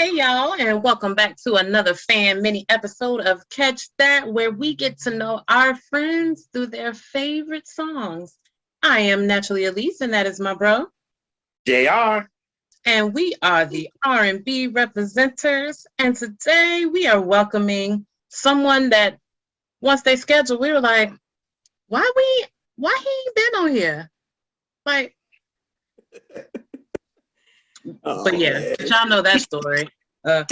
Hey y'all, and welcome back to another fan mini episode of Catch That, where we get to know our friends through their favorite songs. I am Naturally Elise, and that is my bro. JR. And we are the R&B representers. And today we are welcoming someone that once they scheduled, we were like, why he ain't been on here? Like, but yeah, y'all know that story. But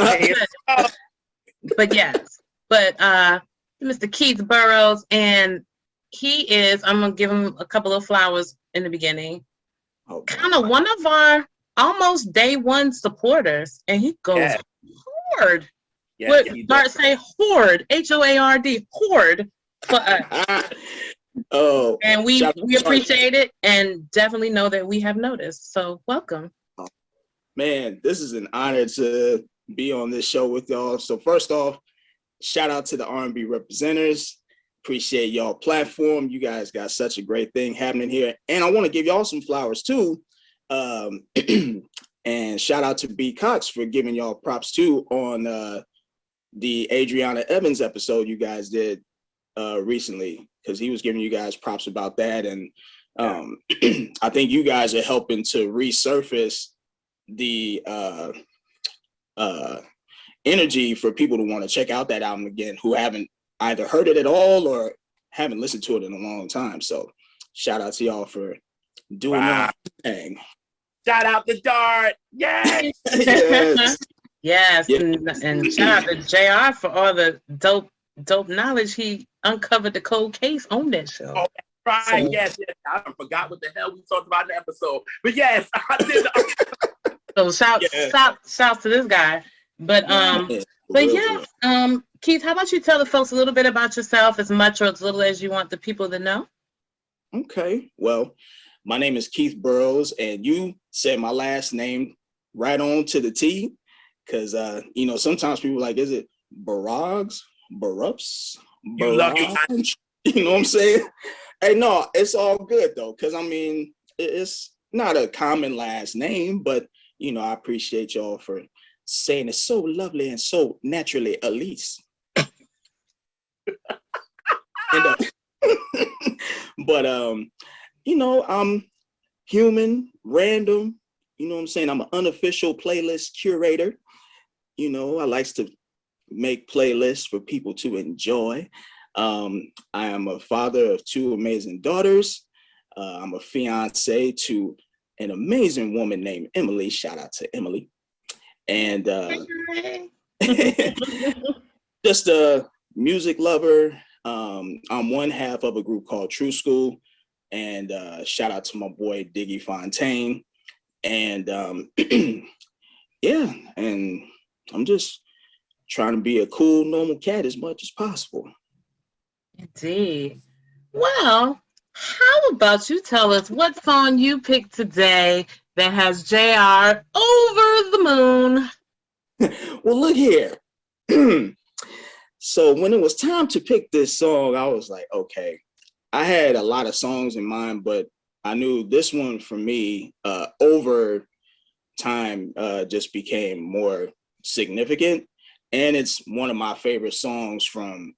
yes, Mr. Keith Burrows, and he is, I'm going to give him a couple of flowers in the beginning, kind of one of our almost day one supporters, and he goes hard. Yeah, Bart say horde, H-O-A-R-D, horde for us. And we appreciate it and definitely know that we have noticed. So welcome. Man, this is an honor to be on this show with y'all. So first off, shout out to the R&B representatives. Appreciate y'all platform. You guys got such a great thing happening here. And I want to give y'all some flowers too. And shout out to B. Cox for giving y'all props too on the Adriana Evans episode you guys did recently, because he was giving you guys props about that. And I think you guys are helping to resurface the energy for people to want to check out that album again who haven't either heard it at all or haven't listened to it in a long time. So shout out to y'all for doing that thing. Shout out to Dart. Yes. Yes. And shout out to JR for all the dope knowledge he uncovered, the cold case on that show. Oh, right. So, yes. I forgot what the hell we talked about in the episode. But yes, I did. So shout to this guy. But Keith, how about you tell the folks a little bit about yourself, as much or as little as you want the people to know? Okay. Well, my name is Keith Burrows, and you said my last name right on to the T, because sometimes people are like, is it Barrogs, Barrups, Barrogs? You know what I'm saying? Hey, no, it's all good though, because I mean, it's not a common last name, but I appreciate y'all for saying it so lovely and so naturally, Elise. But I'm human, random. You know what I'm saying? I'm an unofficial playlist curator. I like to make playlists for people to enjoy. I am a father of two amazing daughters. I'm a fiance to an amazing woman named Emily. Shout out to Emily. And just a music lover. I'm one half of a group called True School. And shout out to my boy Diggy Fontaine. And and I'm just trying to be a cool, normal cat as much as possible. Indeed. Well, how about you tell us what song you picked today that has JR over the moon? Well, look here. So when it was time to pick this song, I was like, okay, I had a lot of songs in mind, but I knew this one for me over time just became more significant. And it's one of my favorite songs from,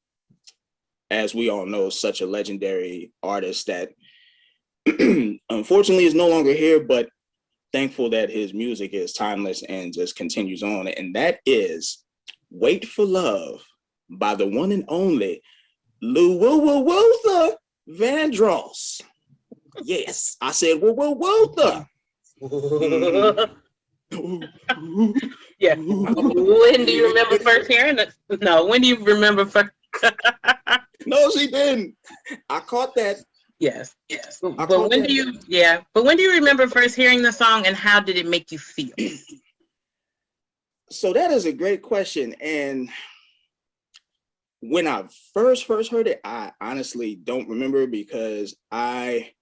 as we all know, such a legendary artist that unfortunately is no longer here, but thankful that his music is timeless and just continues on. And that is Wait for Love by the one and only Luther Vandross. Yes, I said Luther. Yeah. When do you remember first hearing it? No, when do you remember first? No, she didn't. I caught that. Yes. But when do you remember first hearing the song, and how did it make you feel? So that is a great question. And when I first heard it, I honestly don't remember, because I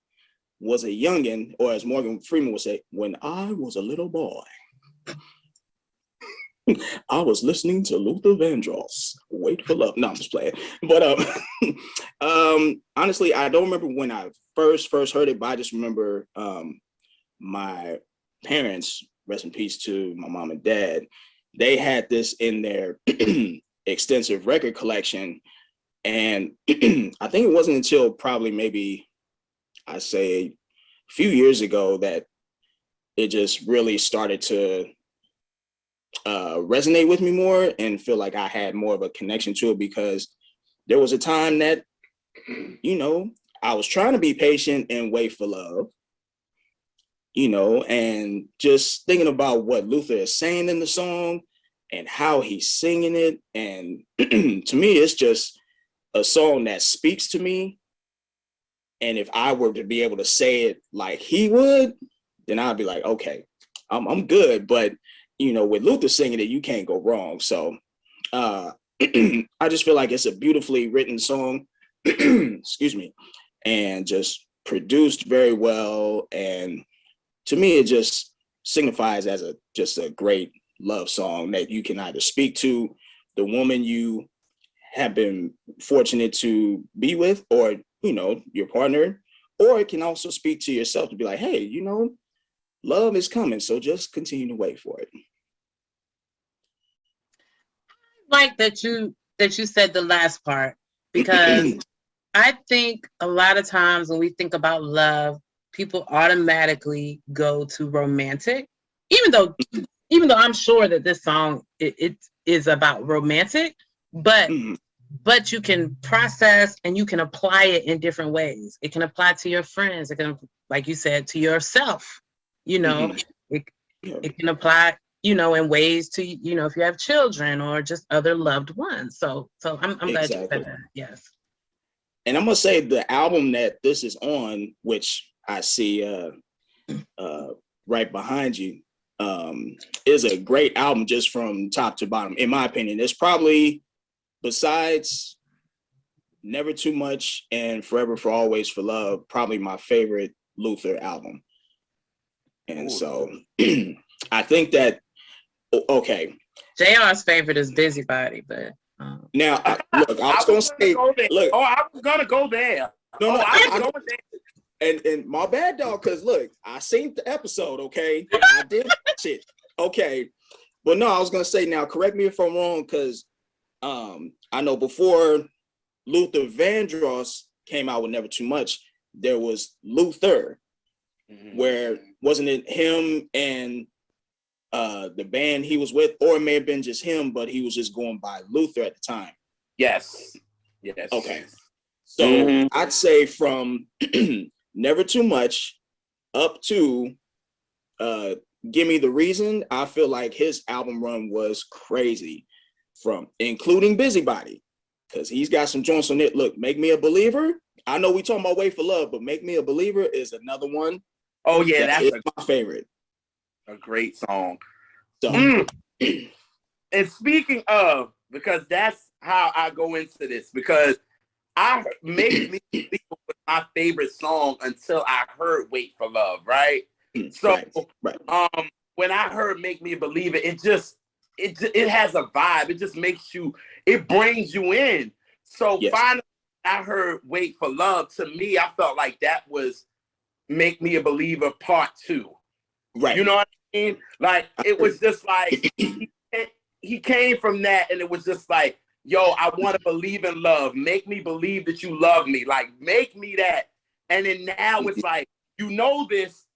was a youngin', or as Morgan Freeman would say, when I was a little boy, I was listening to Luther Vandross, Wait for Love. No, I'm just playing. But honestly, I don't remember when I first heard it, but I just remember my parents, rest in peace to my mom and dad, they had this in their extensive record collection. And I think it wasn't until probably maybe, I say, a few years ago that it just really started to resonate with me more and feel like I had more of a connection to it, because there was a time that, you know, I was trying to be patient and wait for love, you know, and just thinking about what Luther is saying in the song and how he's singing it. And to me, it's just a song that speaks to me. And if I were to be able to say it like he would, then I'd be like, okay, I'm good. But, you know, with Luther singing it, you can't go wrong. So I just feel like it's a beautifully written song, excuse me, and just produced very well. And to me, it just signifies as just a great love song that you can either speak to the woman you have been fortunate to be with, or, you know, your partner, or it can also speak to yourself to be like, hey, you know, love is coming, so just continue to wait for it. Like that you said the last part, because I think a lot of times when we think about love, people automatically go to romantic, even though I'm sure that this song it is about romantic, but you can process and you can apply it in different ways. It can apply to your friends. It can, like you said, to yourself. You know, it can apply, you know, in ways to, you know, if you have children or just other loved ones. So I'm glad you said that. Yes. And I'm gonna say the album that this is on, which I see right behind you, is a great album just from top to bottom, in my opinion. It's probably, besides Never Too Much and Forever for Always for Love, probably my favorite Luther album. And so I think that, okay. JR's favorite is Busybody, but now, look, I was going to say, look. Oh, I was going to go there. No, I was going there. And my bad, dog, because look, I seen the episode, okay? I did watch it, okay? But no, I was going to say, now, correct me if I'm wrong, because I know before Luther Vandross came out with Never Too Much, there was Luther, where wasn't it him and the band he was with, or it may have been just him, but he was just going by Luther at the time. Yes. Okay. So I'd say from Never Too Much up to Give Me the Reason, I feel like his album run was crazy, from including Busybody, because he's got some joints on it. Look, Make Me a Believer. I know we talking about Wait for Love, but Make Me a Believer is another one. Oh yeah, that's my favorite. A great song. So, and speaking of, because that's how I go into this, because I Make Me Believer was my favorite song until I heard Wait for Love, right? So right. When I heard Make Me a Believer, it has a vibe. It just makes you, it brings you in. So finally I heard Wait for Love. To me, I felt like that was Make Me a Believer Part 2. Right. You know what I mean? Like, it was just like, he came from that, and it was just like, yo, I want to believe in love. Make me believe that you love me. Like, make me that. And then now it's like, you know this.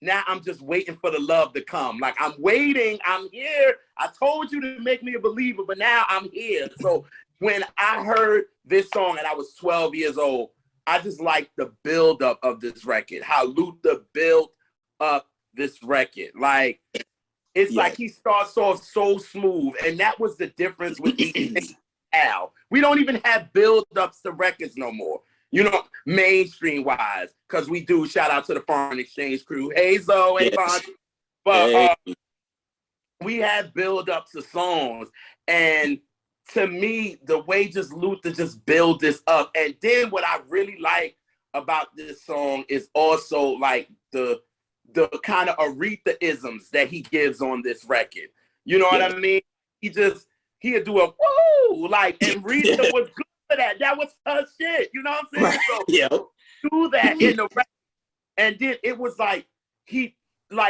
Now I'm just waiting for the love to come. Like, I'm waiting. I'm here. I told you to make me a believer, but now I'm here. So when I heard this song and I was 12 years old, I just like the buildup of this record, how Luther built up this record. Like, it's like he starts off so smooth, and that was the difference with these now. We don't even have build-ups to records no more, you know, mainstream-wise, because we do. Shout out to the Foreign Exchange crew. Hey, Zoe, hey, Bond. But we have build-ups to songs, and to me, the way just Luther just build this up, and then what I really like about this song is also like the kind of Aretha-isms that he gives on this record. You know what I mean? He'd do a woo, like, and Rita was good for that. That was her shit. You know what I'm saying? So do that in the record. And then it was like,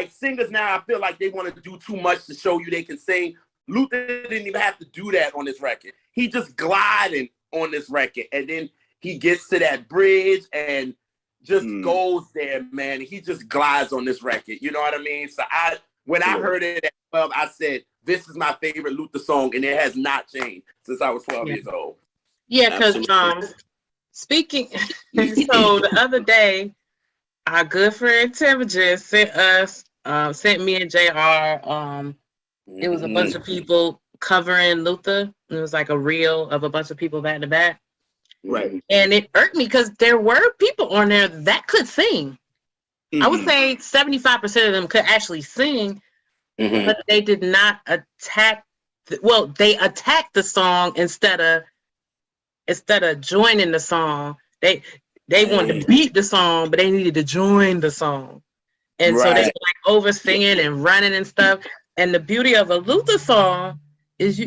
singers now, I feel like they want to do too much to show you they can sing. Luther didn't even have to do that on this record. He just gliding on this record, and then he gets to that bridge and just goes there, man. He just glides on this record. You know what I mean? So when I heard it at 12, I said, this is my favorite Luther song, and it has not changed since I was 12 years old. Yeah, because speaking, so the other day, our good friend Temperance sent me and JR. It was a bunch of people covering Luther. It was like a reel of a bunch of people back to back. Right. And it irked me because there were people on there that could sing. I would say 75% of them could actually sing, but they did not attack. They attacked the song instead of joining the song. They wanted to beat the song, but they needed to join the song. And so they were like over singing and running and stuff. And the beauty of a Luther song is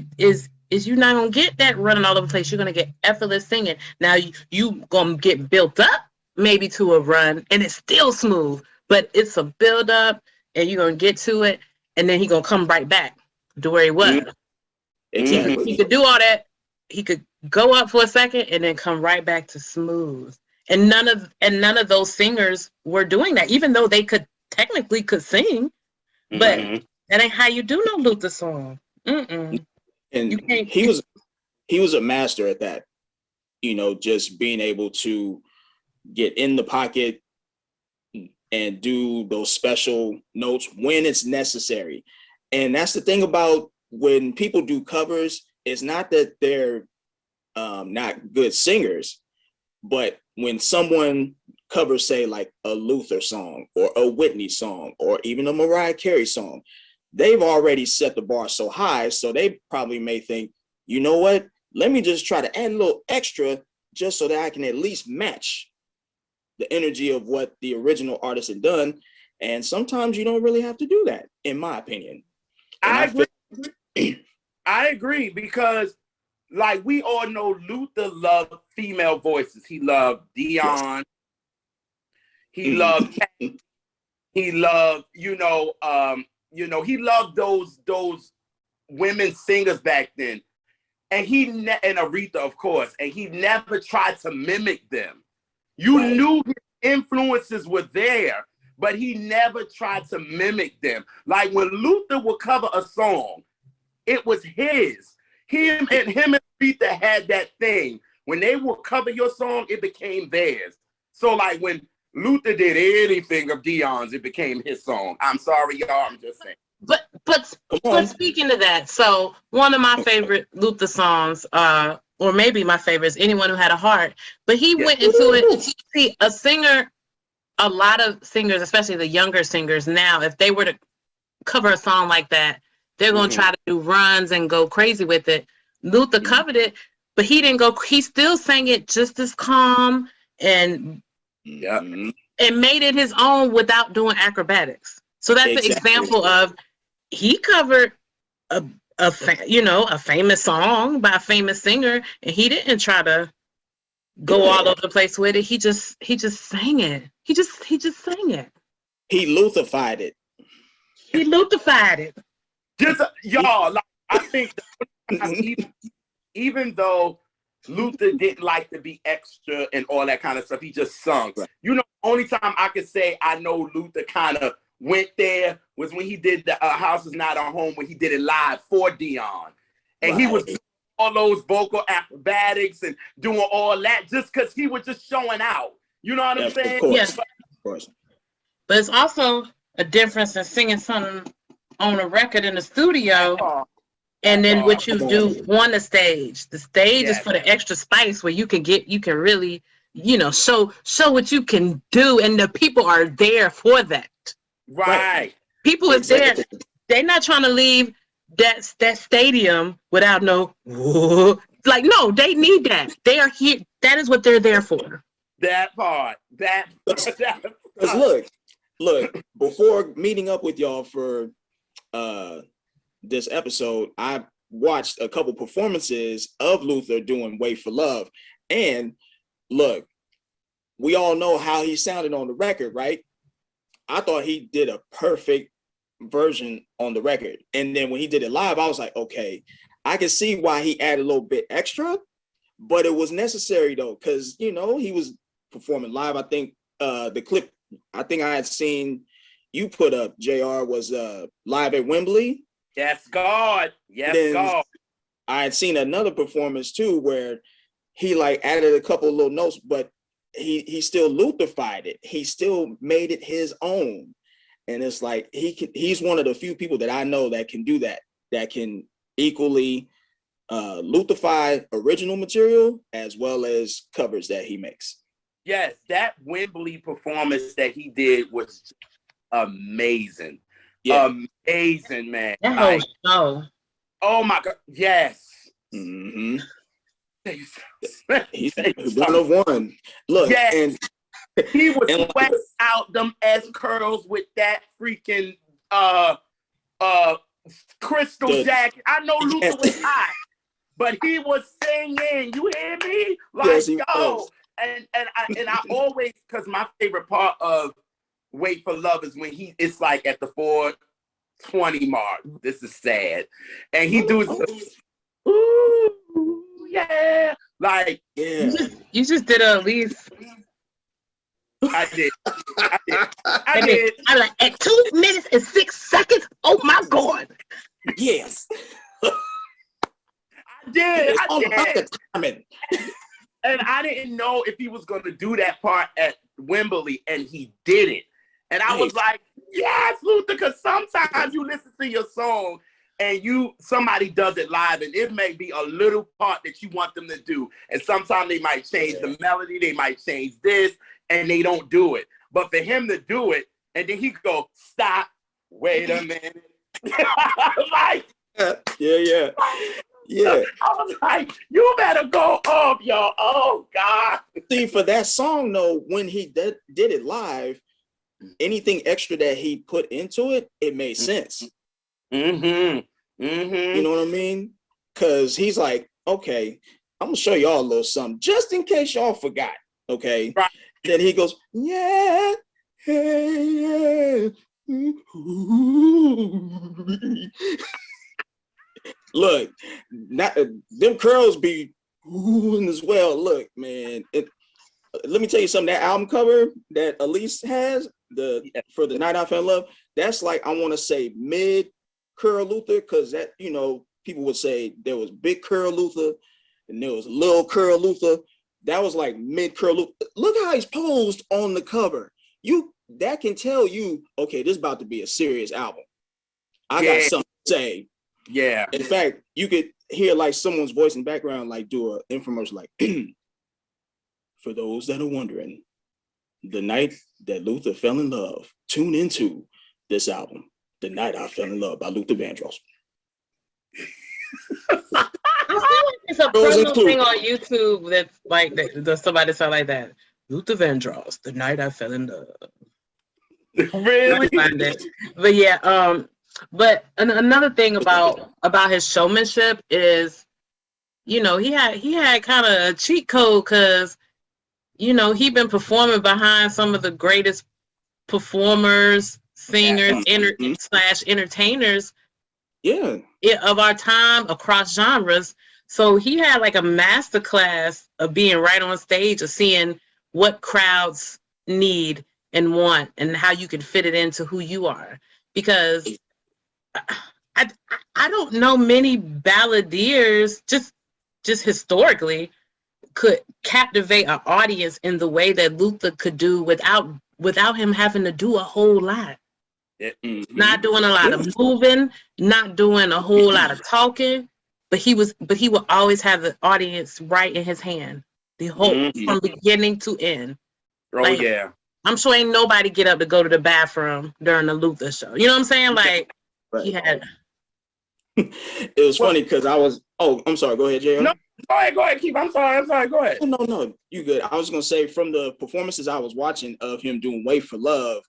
you're not gonna get that running all over the place. You're gonna get effortless singing. Now you gonna get built up maybe to a run, and it's still smooth, but it's a build up, and you're gonna get to it, and then he's gonna come right back to where he was. Exactly. He could do all that. He could go up for a second and then come right back to smooth. And none of those singers were doing that, even though they technically could sing, but that ain't how you do no Luther song. And he was a master at that, just being able to get in the pocket and do those special notes when it's necessary. And that's the thing about when people do covers, it's not that they're not good singers, but when someone covers, say, like a Luther song or a Whitney song or even a Mariah Carey song, they've already set the bar so high, so they probably may think, you know what, let me just try to add a little extra just so that I can at least match the energy of what the original artist had done. And sometimes you don't really have to do that, in my opinion. I agree, because like we all know, Luther loved female voices. He loved Dion. He loved he loved, he loved those women singers back then. And and Aretha, of course, and he never tried to mimic them. You knew his influences were there, but he never tried to mimic them. Like when Luther would cover a song, it was his. Him and Aretha had that thing. When they would cover your song, it became theirs. So like when Luther did anything of Dion's, it became his song. I'm sorry, y'all. I'm just saying. But speaking of that, so one of my favorite Luther songs, or maybe my favorite, is Anyone Who Had a Heart. But he went into it. See, a lot of singers, especially the younger singers now, if they were to cover a song like that, they're going to try to do runs and go crazy with it. Luther covered it, but he didn't go. He still sang it just as calm and made it his own without doing acrobatics. So that's an example of he covered a famous song by a famous singer, and he didn't try to go all over the place with it. He just sang it. He just sang it. He Lutherfied it. He Lutherfied it. Just y'all, like, I think even though Luther didn't like to be extra and all that kind of stuff, he just sung. Right. Only time I could say I know Luther kind of went there was when he did the House Is Not Our Home, when he did it live for Dion. And he was doing all those vocal acrobatics and doing all that just because he was just showing out. You know what I'm saying? Of course. Of course. But it's also a difference in singing something on a record in the studio and then what you do on the stage. The stage is for the extra spice where you can really, show what you can do, and the people are there for that. Right. People is there. They're not trying to leave that stadium without no, they need that. They are here. That is what they're there for. That part. Because look, before meeting up with y'all for this episode, I watched a couple performances of Luther doing Wait for Love. And look, we all know how he sounded on the record, right? I thought he did a perfect version on the record. And then when he did it live, I was like, okay, I can see why he added a little bit extra, but it was necessary though, because he was performing live. I think the clip I had seen you put up, JR, was live at Wembley. Yes, God. Yes, God. I had seen another performance too where he like added a couple of little notes, but he still Lutherfied it. He still made it his own. And it's like he's one of the few people that I know that can do that can equally Lutherfy original material as well as covers that he makes. Yes, that Wembley performance that he did was amazing. Yeah. Amazing, man. That whole show. Oh my God. Yes. Mm-hmm. He's one of one. Look, yes. And he was sweat out them S curls with that freaking crystal jacket. I know Luther was hot, but he was singing. You hear me? Like, yes, yo. And I always, because my favorite part of Wait for Love is when it's like at the 4:20 mark. This is sad. And he does ooh, yeah. Like, yeah. You just did at least. I did. I like at 2 minutes and 6 seconds. Oh my God. Yes. I did. And I didn't know if he was going to do that part at Wembley, and he did it. And I was like, yes, Luther, because sometimes you listen to your song and somebody does it live, and it may be a little part that you want them to do. And sometimes they might change the melody, they might change this, and they don't do it. But for him to do it, and then he go, stop, wait a minute. Like, yeah. Yeah. I was like, you better go off, y'all. Oh, God. See, for that song, though, when he did it live, anything extra that he put into it, it made sense. Mm-hmm. Mm-hmm. You know what I mean? Because he's like, okay, I'm going to show y'all a little something, just in case y'all forgot, okay? Right. Then he goes, yeah, hey, yeah. Look, them curls be oohing as well. Look, man. Let me tell you something. That album cover that Elise has for the Night I Fell in Love, that's like, I want to say mid curl Luther, because that people would say there was big curl Luther and there was little curl Luther. That was like mid curl Luther. Look how he's posed on the cover. That can tell you, okay, this is about to be a serious album. I got something to say. Yeah. In fact, you could hear like someone's voice in the background, like do an infomercial, like, for those that are wondering, the night that Luther fell in love, tune into this album, The Night I Fell in Love by Luther Vandross. I feel like it's a personal thing on YouTube that's like that. Somebody sound like that. Luther Vandross, The Night I Fell in Love. Really? But yeah, but another thing about his showmanship is, he had kind of a cheat code, because, he'd been performing behind some of the greatest performers, singers, entertainers of our time across genres. So he had like a master class of being right on stage, of seeing what crowds need and want and how you can fit it into who you are. Because I don't know many balladeers just historically could captivate an audience in the way that Luther could do without him having to do a whole lot. Mm-hmm. Not doing a lot of moving, not doing a whole lot of talking, but he would always have the audience right in his hand, the whole from beginning to end. Oh, like, yeah. I'm sure ain't nobody get up to go to the bathroom during the Luther show. You know what I'm saying? Like, he had. It was funny because I'm sorry. Go ahead, JR. No, go ahead, Keith. I'm sorry. Go ahead. No, you good. I was going to say, from the performances I was watching of him doing Wait for Love,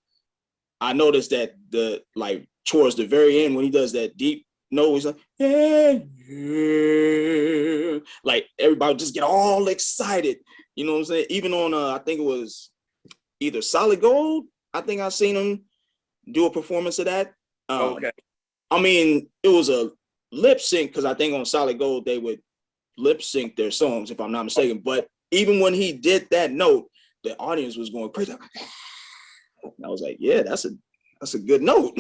I noticed that towards the very end, when he does that deep note, he's like, yeah. Like, everybody just get all excited. You know what I'm saying? Even on, I think it was either Solid Gold, I think I've seen him do a performance of that. Okay. I mean, it was a lip sync because I think on Solid Gold they would lip sync their songs, if I'm not mistaken. But even when he did that note, the audience was going crazy. And I was like, yeah, that's a good note.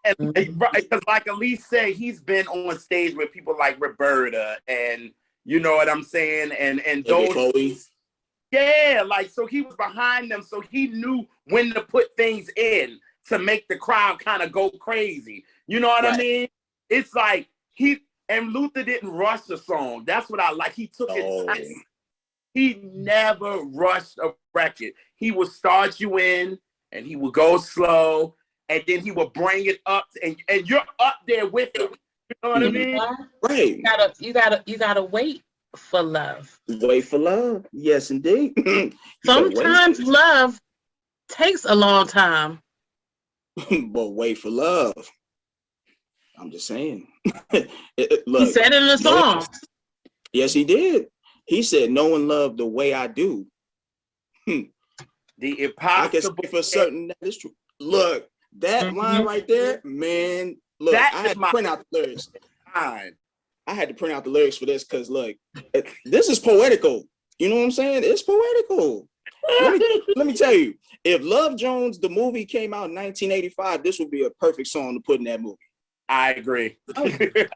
And because like Elise said, he's been on stage with people like Roberta and you know what I'm saying, and those Chloe. Yeah, like so he was behind them, so he knew when to put things in to make the crowd kind of go crazy. You know what I mean? It's like Luther didn't rush the song. That's what I like. He took it time. He never rushed a record. He would start you in and he would go slow and then he would bring it up and you're up there with him. You know what I mean? Right. You gotta wait for love. Wait for love. Yes, indeed. Sometimes love takes a long time. But wait for love. I'm just saying. Look, he said it in the song. Yes, he did. He said, "No one loved the way I do." The impossible. I can say for certain that is true. Look, that line right there, man. Look, I had to print out the lyrics. I had to print out the lyrics for this because, look, this is poetical. You know what I'm saying? It's poetical. Let me tell you, if Love Jones, the movie, came out in 1985, this would be a perfect song to put in that movie. I agree. I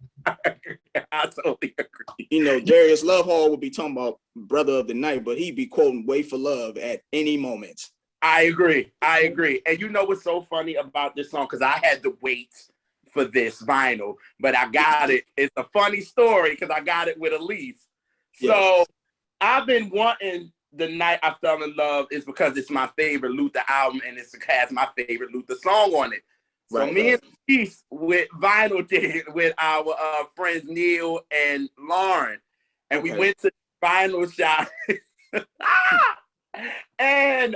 totally agree. You know, Darius Love Hall would be talking about Brother of the Night, but he'd be quoting Wait for Love at any moment. I agree. And you know what's so funny about this song? Because I had to wait for this vinyl, but I got it. It's a funny story because I got it with Elise. So Yes. I've been wanting The Night I Fell in Love is because it's my favorite Luther album and it has my favorite Luther song on it. So me and Elise with vinyl did with our friends Neil and Lauren, and we went to the vinyl shop. And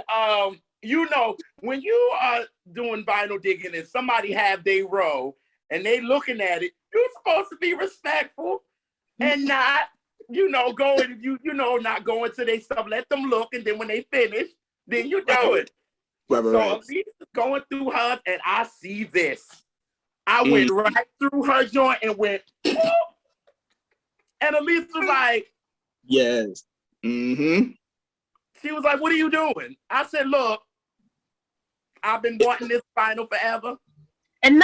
you know, when you are doing vinyl digging and somebody have their row and they looking at it, you're supposed to be respectful and not, you know, not going to their stuff. Let them look, and then when they finish, then you do it. So Elise is going through hers, and I see this. I went right through her joint and went, whoop. And Elise was like, yes. She was like, what are you doing? I said, look, I've been wanting this vinyl forever. And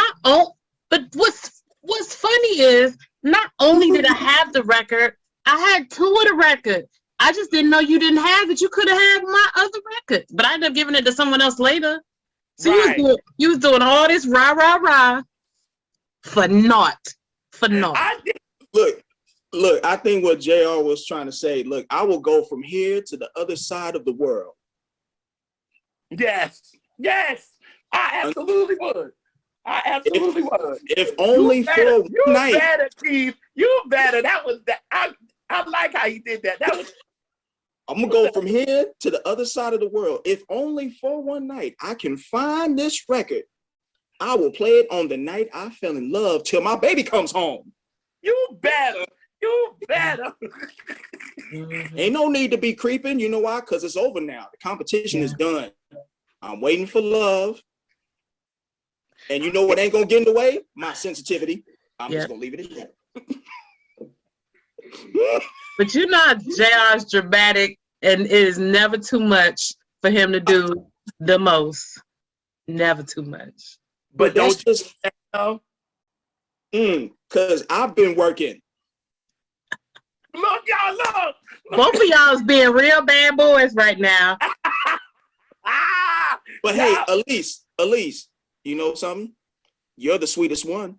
but what's funny is not only did I have the record, I had two of the records. I just didn't know you didn't have it. You could have had my other record, but I ended up giving it to someone else later. So you was doing all this rah for naught. Look, I think what JR was trying to say, look, I will go from here to the other side of the world. Yes, I absolutely would. If only for one night. You better, Keith. You better. That was that. I like how you did that. I'm gonna go from here to the other side of the world. If only for one night I can find this record, I will play it on the night I fell in love till my baby comes home. You better. Ain't no need to be creeping. You know why? Because it's over now. The competition is done. I'm waiting for love. And you know what ain't gonna get in the way? My sensitivity. I'm just gonna leave it at that. But you know, JR's dramatic, and it is never too much for him to do the most. Never too much. But don't just because I've been working. Look, y'all, look. Both of y'all is being real bad boys right now. But hey, Elise, you know something? You're the sweetest one.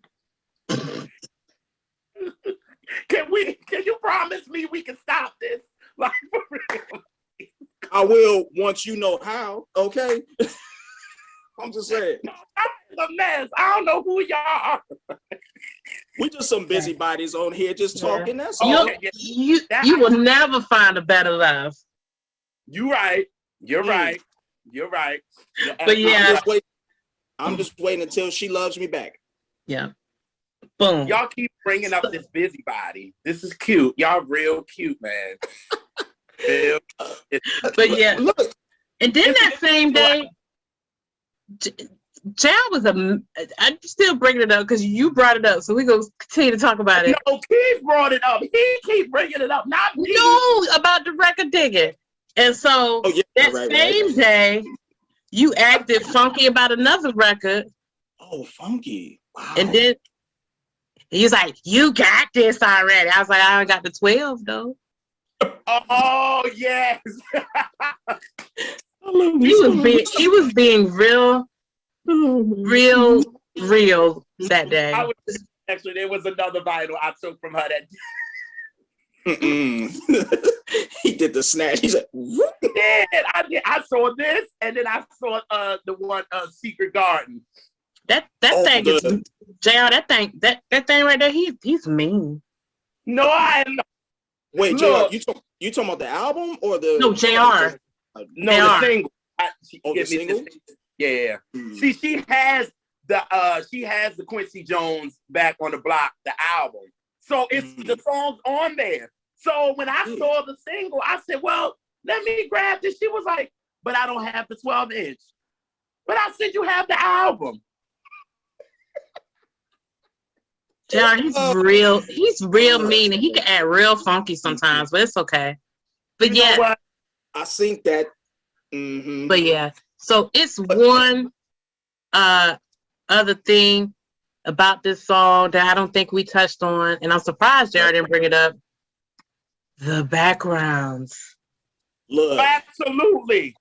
Can you promise me we can stop this? Like, for real. I will once you know how, okay? I'm just saying. I'm a mess. I don't know who y'all are. We just some busybodies on here just talking. That's all. You will never find a better love. You're right. But yeah. I'm just waiting until she loves me back. Yeah. Boom. Y'all keep bringing up this busybody. This is cute. Y'all real cute, man. But yeah. Look. And then that same day, Jay was I'm still bringing it up because you brought it up, so we gonna continue to talk about it. No, Keith brought it up. He keep bringing it up, not me. No, about the record digging. And so that same day, you acted funky about another record. Oh, funky! Wow. And then he was like, "You got this already." I was like, "I got the 12 though." Oh yes. He was being real that day. Actually, there was another vinyl I took from her that he did the snatch. He's like, yeah, I saw this, and then I saw the one Secret Garden. That thing is JR, that thing right there, he's mean. No, I am not. Wait, JR, you talking about the album or the JR? No, the single. The single? Yeah. See, she has the Quincy Jones Back on the Block, the album. So it's the songs on there. So when I saw the single, I said, well, let me grab this. She was like, but I don't have the 12-inch. But I said, you have the album. John, he's real mean, and he can act real funky sometimes, but it's okay. But you know what? I think that. But yeah, so it's one other thing about this song that I don't think we touched on, and I'm surprised Jared didn't bring it up. The backgrounds. Look. Absolutely.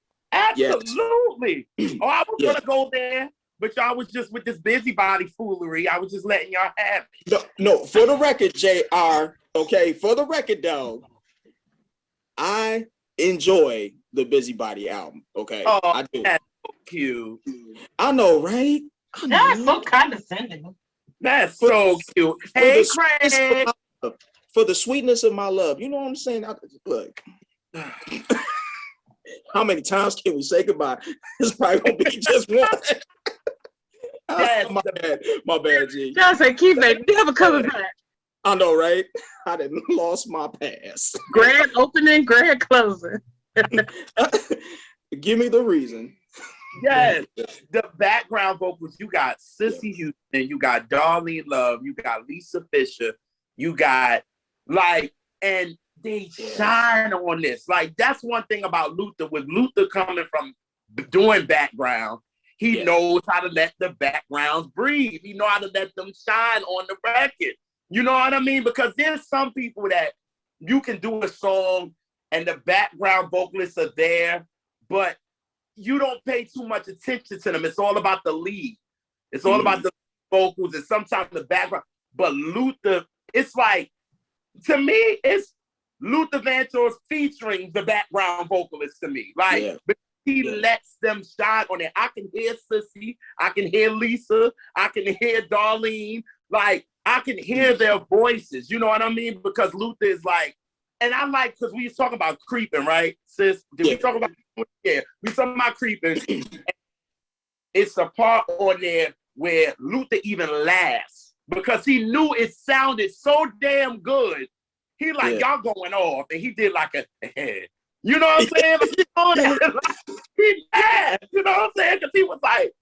Yes. Oh, I was gonna go there, but y'all was just with this busybody foolery. I was just letting y'all have it. No, for the record, JR, okay, for the record though, I enjoy the Busybody album. Okay. Oh, I do. That's so cute. I know, right? That's so condescending. That's so cute. Hey, Craig. For the sweetness of my love. You know what I'm saying? Look. How many times can we say goodbye? It's probably gonna be just one. Yes, my bad, G. John said, "Keep it. Never coming back." I know, right? I didn't lost my pass. Grand opening, grand closing. Give me the reason. Yes, the background vocals. You got Sissy Houston, you got Darlene Love, you got Lisa Fisher, you got and they shine on this. Like that's one thing about Luther. With Luther coming from doing background, he knows how to let the backgrounds breathe. He knows how to let them shine on the record. You know what I mean? Because there's some people that you can do a song and the background vocalists are there, but you don't pay too much attention to them. It's all about the lead. It's all about the vocals and sometimes the background. But Luther, it's like, to me, it's Luther Vandross featuring the background vocalist to me. Like, he lets them shine on it. I can hear Sissy, I can hear Lisa, I can hear Darlene. Like, I can hear their voices. You know what I mean? Because Luther is like, and I like, because we was talking about creeping, right, sis? Did we talk about, we talking about creeping. It's a part on there where Luther even laughs because he knew it sounded so damn good. He like, y'all going off. And he did like a, you know what I'm saying? Like, he laughed, you know what I'm saying? Because he was like,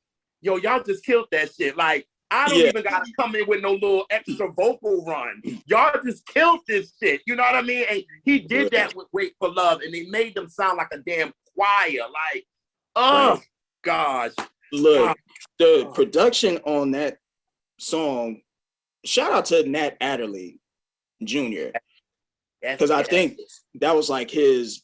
yo, y'all just killed that shit. Like, I don't even got to come in with no little extra vocal run. Y'all just killed this shit. You know what I mean? And he did that with Wait for Love, and he made them sound like a damn choir. Like, oh, gosh. Look, the production on that song, shout out to Nat Adderley Jr. Because I think that was like his,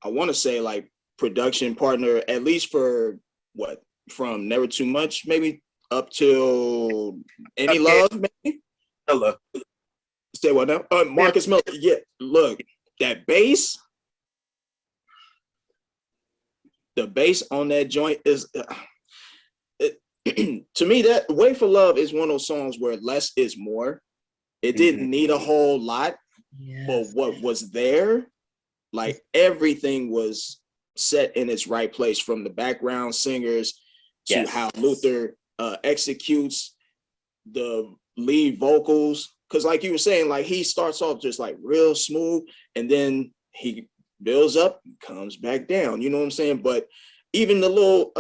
I want to say like production partner, at least for what, from Never Too Much, maybe up till Any Love, maybe? Hello. Say what now? Marcus Miller. Yeah, look, that bass, the bass on that joint is, to me, that Wait for Love is one of those songs where less is more. It didn't need a whole lot, but what was there, like everything was set in its right place, from the background singers to how Luther executes the lead vocals. Because like you were saying, like he starts off just like real smooth and then he builds up, comes back down, you know what I'm saying? But even the little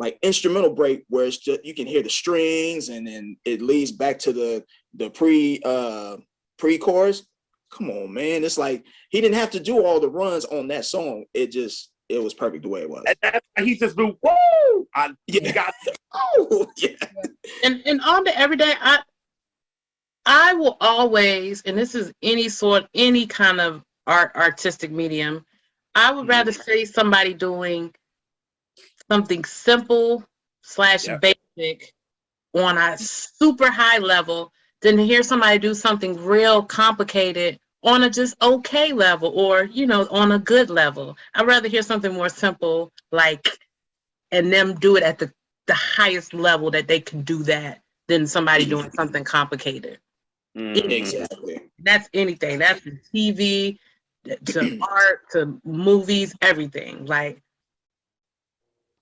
like instrumental break where it's just you can hear the strings and then it leads back to the pre-chorus. Come on, man. It's like he didn't have to do all the runs on that song. It was perfect the way it was. And that's why he just blew, whoa! Yeah. Oh, yeah. And on the everyday, I will always, and this is any kind of artistic medium, I would rather see somebody doing something simple / basic on a super high level than to hear somebody do something real complicated on a just okay level, or, you know, on a good level. I'd rather hear something more simple, like, and them do it at the highest level that they can do that than somebody doing something complicated. Exactly. That's anything. That's from TV to art to movies, everything. Like,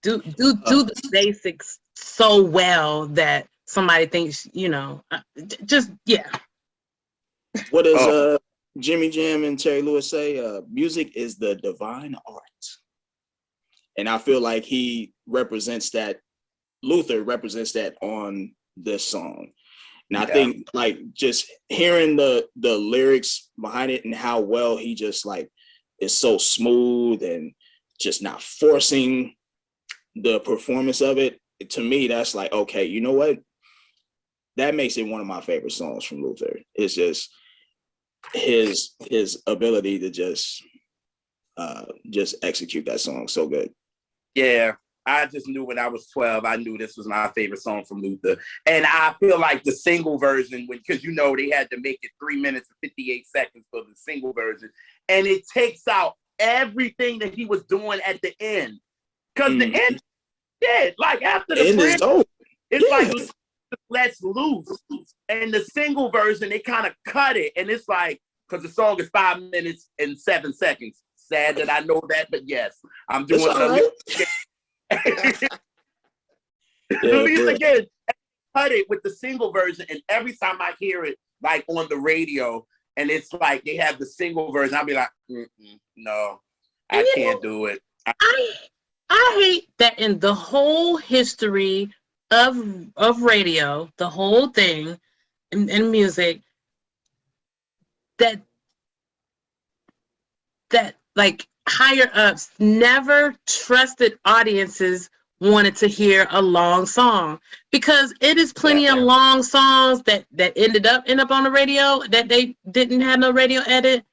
do the basics so well that somebody thinks, you know, just, yeah. What does Jimmy Jam and Terry Lewis say? Music is the divine art. And I feel like Luther represents that on this song. And I think like just hearing the lyrics behind it and how well he just like is so smooth and just not forcing the performance of it, to me, that's like, okay, you know what? That makes it one of my favorite songs from Luther. It's just his ability to just execute that song so good. Yeah. I just knew when I was 12, I knew this was my favorite song from Luther. And I feel like the single version, because you know they had to make it 3 minutes and 58 seconds for the single version. And it takes out everything that he was doing at the end. Because the end, like after the bridge, it's like lets loose. And the single version, they kind of cut it. And it's like, because the song is 5 minutes and 7 seconds. Sad that I know that, but yes, I'm doing it. Again, cut it with the single version, and every time I hear it, like on the radio, and it's like they have the single version, I'll be like, no, I can't do it. I hate that in the whole history of radio, the whole thing, and music, that like higher ups never trusted audiences wanted to hear a long song, because it is plenty of long songs that ended up on the radio that they didn't have no radio edit,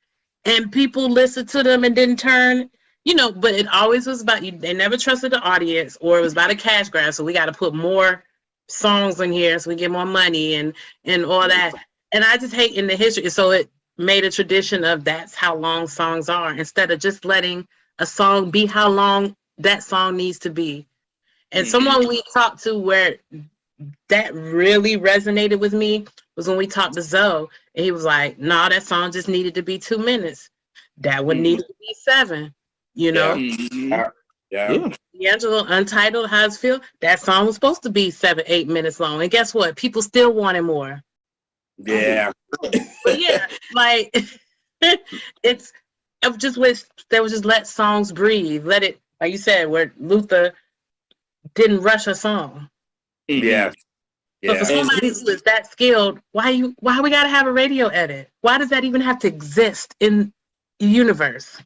and people listened to them and didn't turn, you know, but it always was about you. They never trusted the audience, or it was about a cash grab. So we got to put more songs in here so we get more money and all that. And I just hate in the history. So it made a tradition of that's how long songs are, instead of just letting a song be how long that song needs to be. And someone we talked to where that really resonated with me was when we talked to Zoe, and he was like, no, that song just needed to be 2 minutes. That would need to be 7, you know? D'Angelo, Untitled, How's It Feel? That song was supposed to be 7-8 minutes long. And guess what? People still wanted more. Yeah. But yeah, like it's I just wish they would just let songs breathe. Let it, like you said, where Luther didn't rush a song. Yeah. So for somebody who is that skilled, why we gotta have a radio edit? Why does that even have to exist in the universe?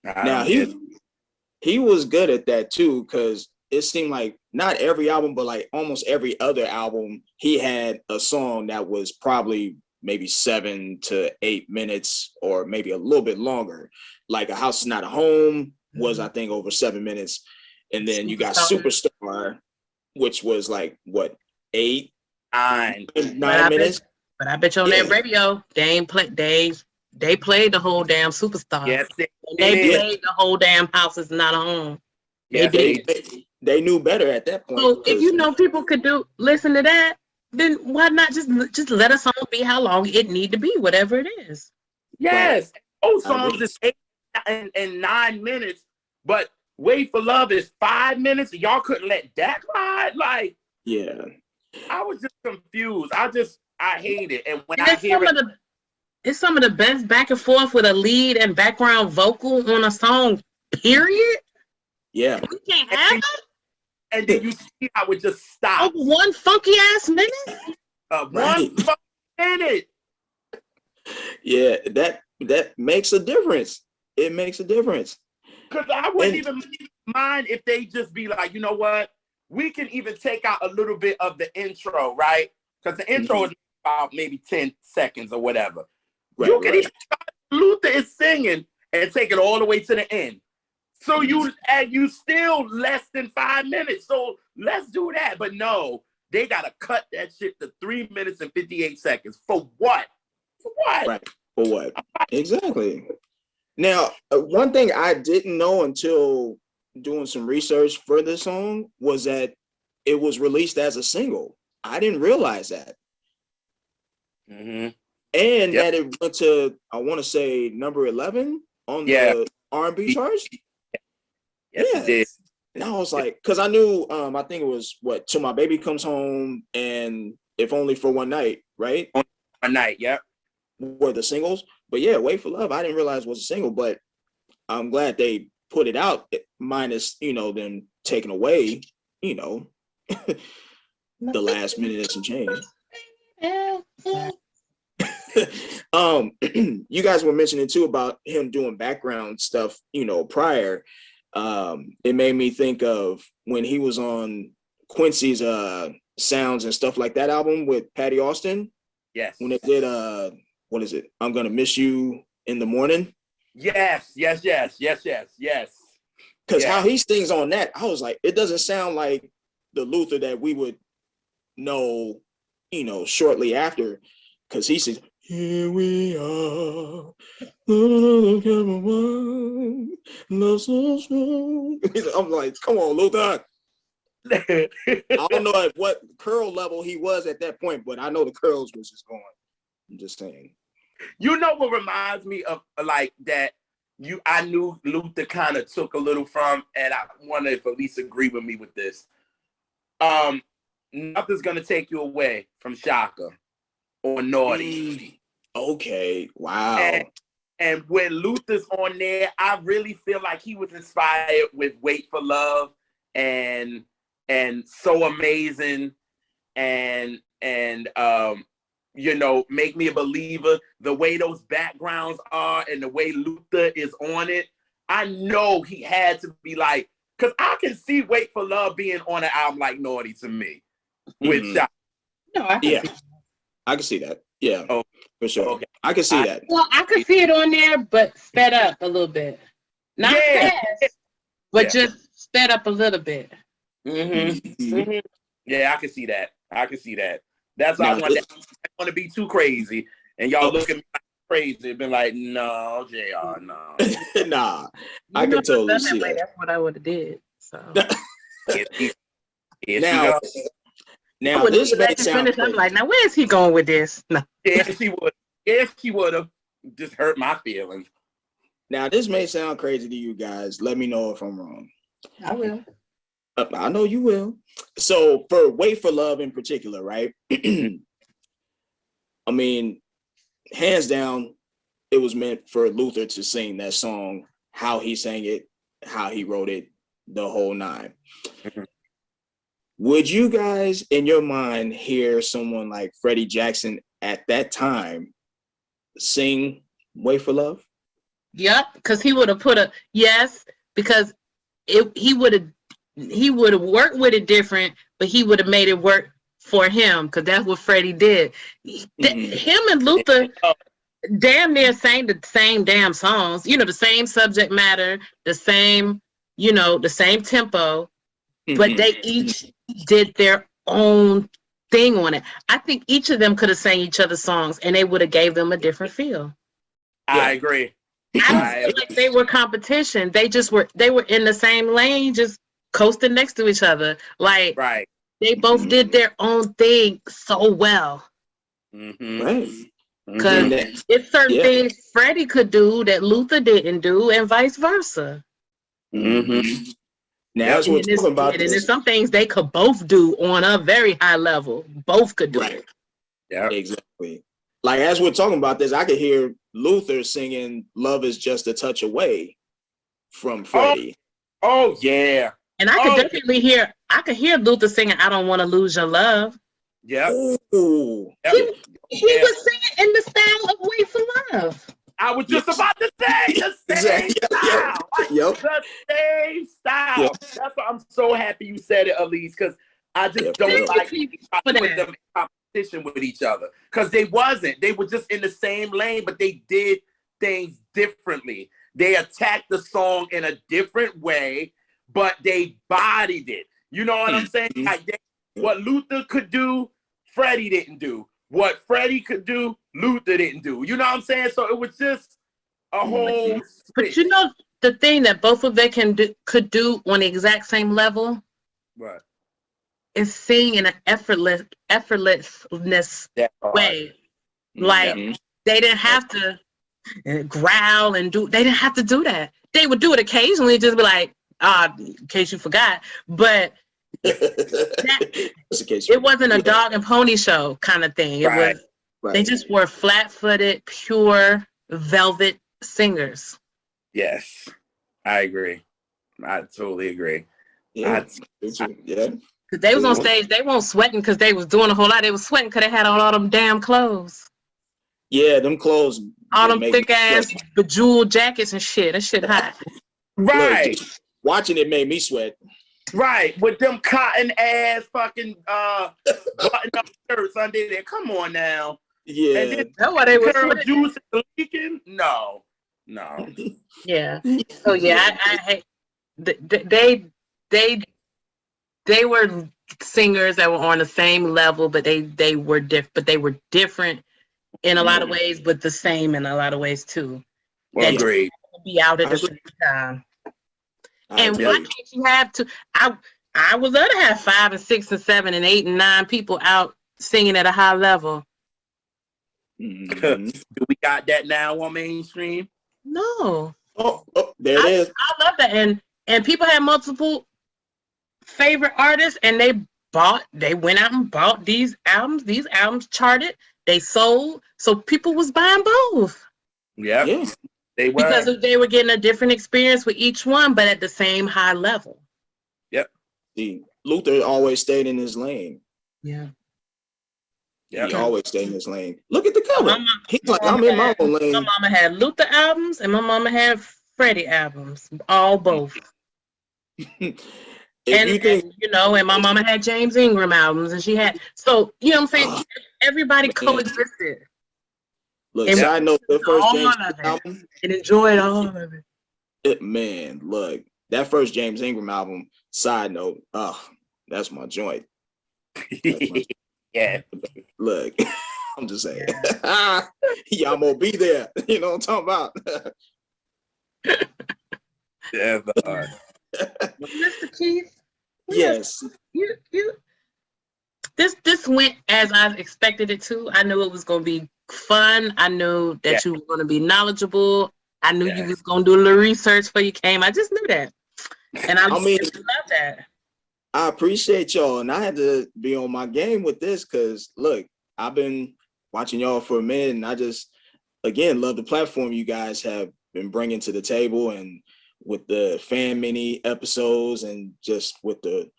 Now he was good at that too, because it seemed like not every album, but like almost every other album, he had a song that was probably maybe 7 to 8 minutes, or maybe a little bit longer. Like A House Is Not a Home was, I think, over 7 minutes. And then you got Superstar, which was like, what, 9 minutes? But I bet you on that radio, they played the whole damn Superstar. Yes, they played the whole damn House Is Not a Home. They knew better at that point. So if you know people could listen to that, then why not just let a song be how long it need to be, whatever it is. Yes. Those songs is 8 and 9 minutes, but Wait for Love is 5 minutes. Y'all couldn't let that ride? Like, yeah. I was just confused. I hate it. And when I hear it's some of the best back and forth with a lead and background vocal on a song, period. Yeah. We can't have it. and then you see how it just Oh, stops. one funky ass minute. One fucking minute. Yeah, that makes a difference. It makes a difference. Because I wouldn't even mind if they just be like, you know what? We can even take out a little bit of the intro, right? Because the intro is about maybe 10 seconds or whatever. Right, You can even Luther is singing and take it all the way to the end. So you still less than 5 minutes. So let's do that. But no, they gotta cut that shit to 3 minutes and 58 seconds. For what? For what? Right. For what? Exactly. Now, one thing I didn't know until doing some research for this song was that it was released as a single. I didn't realize that. And that it went to, I want to say, number 11 on the R&B charts. Yes, it did. And I was like, because I knew, I think it was what, Till My Baby Comes Home and If Only for One Night, right? One night, were the singles. But yeah, Wait for Love, I didn't realize was a single, but I'm glad they put it out, minus, them taking away, the last minute and some change. You guys were mentioning too about him doing background stuff, prior. It made me think of when he was on Quincy's Sounds and Stuff Like That album with Patty Austin. Yes. When they did what is it? I'm Gonna Miss You in the Morning. Yes. Because how he sings on that, I was like, it doesn't sound like the Luther that we would know, shortly after. Because he says, here we are, love so strong. I'm like, come on, Luther. I don't know at what curl level he was at that point, but I know the curls was just going. I'm just saying. You know what reminds me of like that? I knew Luther kind of took a little from, and I wonder if Elise agree with me with this. Nothing's Gonna Take You Away from Shaka or Naughty. Okay, wow. And when Luther's on there, I really feel like he was inspired with Wait for Love and So Amazing and Make Me a Believer. The way those backgrounds are and the way Luther is on it, I know he had to be like, because I can see Wait for Love being on an album like Naughty to me with Shaka. No, I can see that. Yeah, for sure. Okay. I can see that. Well, I could see it on there, but sped up a little bit. Not fast, but just sped up a little bit. Yeah, I can see that. That's why I want to be too crazy. And y'all look at me like crazy and be like, no, JR, no. Nah, I can totally see that. That's what I would have did. So now this may sound crazy. I'm like, now where is he going with this? No. Yes, he would have just hurt my feelings. Now this may sound crazy to you guys. Let me know if I'm wrong. I will. I know you will. So for Wait for Love in particular, right? I mean, hands down, it was meant for Luther to sing that song, how he sang it, how he wrote it, the whole nine. Would you guys, in your mind, hear someone like Freddie Jackson at that time sing Wait for Love? Yep, because he would have put because he would have worked with it different, but he would have made it work for him because that's what Freddie did. Him and Luther damn near sang the same damn songs, the same subject matter, the same, the same tempo, but they each did their own thing on it. I think each of them could have sang each other's songs and they would have gave them a different feel. I agree. I don't feel like they were competition. They were in the same lane, just coasting next to each other. Like, right. They both did their own thing so well. Right. Because it's certain things Freddie could do that Luther didn't do, and vice versa. Now, as we're talking about this, there's some things they could both do on a very high level. Both could do it. Yeah, exactly. Like, as we're talking about this, I could hear Luther singing "Love Is Just a Touch Away" from Freddie. Oh yeah. And I could definitely hear Luther singing "I Don't Want to Lose Your Love." Yeah. Ooh. He was singing in the style of "Wait for Love." I was just about to say the same style. The same style. Yep. That's why I'm so happy you said it, Elise, because I just don't like put them in competition with each other. Because they wasn't. They were just in the same lane, but they did things differently. They attacked the song in a different way, but they bodied it. You know what I'm saying? Like what Luther could do, Freddie didn't do. What Freddie could do, Luther didn't do. You know what I'm saying? So it was just a whole switch. But you know the thing that both of them could do on the exact same level? Right. Is sing in an effortlessness way. Like they didn't have to growl and do. They didn't have to do that. They would do it occasionally, just be like, in case you forgot. But it wasn't a dog and pony show kind of thing. It was. They just were flat-footed, pure velvet singers. Yes, I agree. I totally agree. Yeah. Cause they was on stage, they weren't sweating because they was doing a whole lot. They was sweating because they had all them damn clothes. Yeah, them clothes. All them thick ass bejeweled jackets and shit. That shit hot. Right. Look, watching it made me sweat. Right, with them cotton ass fucking button up shirts under there. Come on now. Yeah. And then that's why they were juice leaking. No. Yeah. So yeah, I hate. They were singers that were on the same level, but they were different in a lot of ways, but the same in a lot of ways too. Well, agreed. Be out at the same time. And why can't you have to? I would love to have 5 and 6 and 7 and 8 and 9 people out singing at a high level. Do we got that now on mainstream? No. Oh, there it is. I love that, and people had multiple favorite artists, and they went out and bought these albums. These albums charted. They sold, so people was buying both. Yeah. They were, because they were getting a different experience with each one, but at the same high level. Yep. See, Luther always stayed in his lane. Yeah. He always stayed in his lane. Look at the cover. He's like, I'm in my own lane. My mama had Luther albums, and my mama had Freddie albums, both. And my mama had James Ingram albums, and she had, so you know what I'm saying? Everybody coexisted. Look, side note, the first James album, and enjoyed all of it. Man, look, that first James Ingram album, side note, that's my joint. Yeah. Look, I'm just saying. Y'all gonna be there. You know what I'm talking about? Yeah, Mr. Keith. Yes. This went as I expected it to. I knew it was gonna be fun. I knew that you were gonna be knowledgeable. I knew you was gonna do a little research before you came. I just knew that. And I love that. I appreciate y'all, and I had to be on my game with this because look, I've been watching y'all for a minute, and I just again love the platform you guys have been bringing to the table, and with the fan mini episodes, and just with the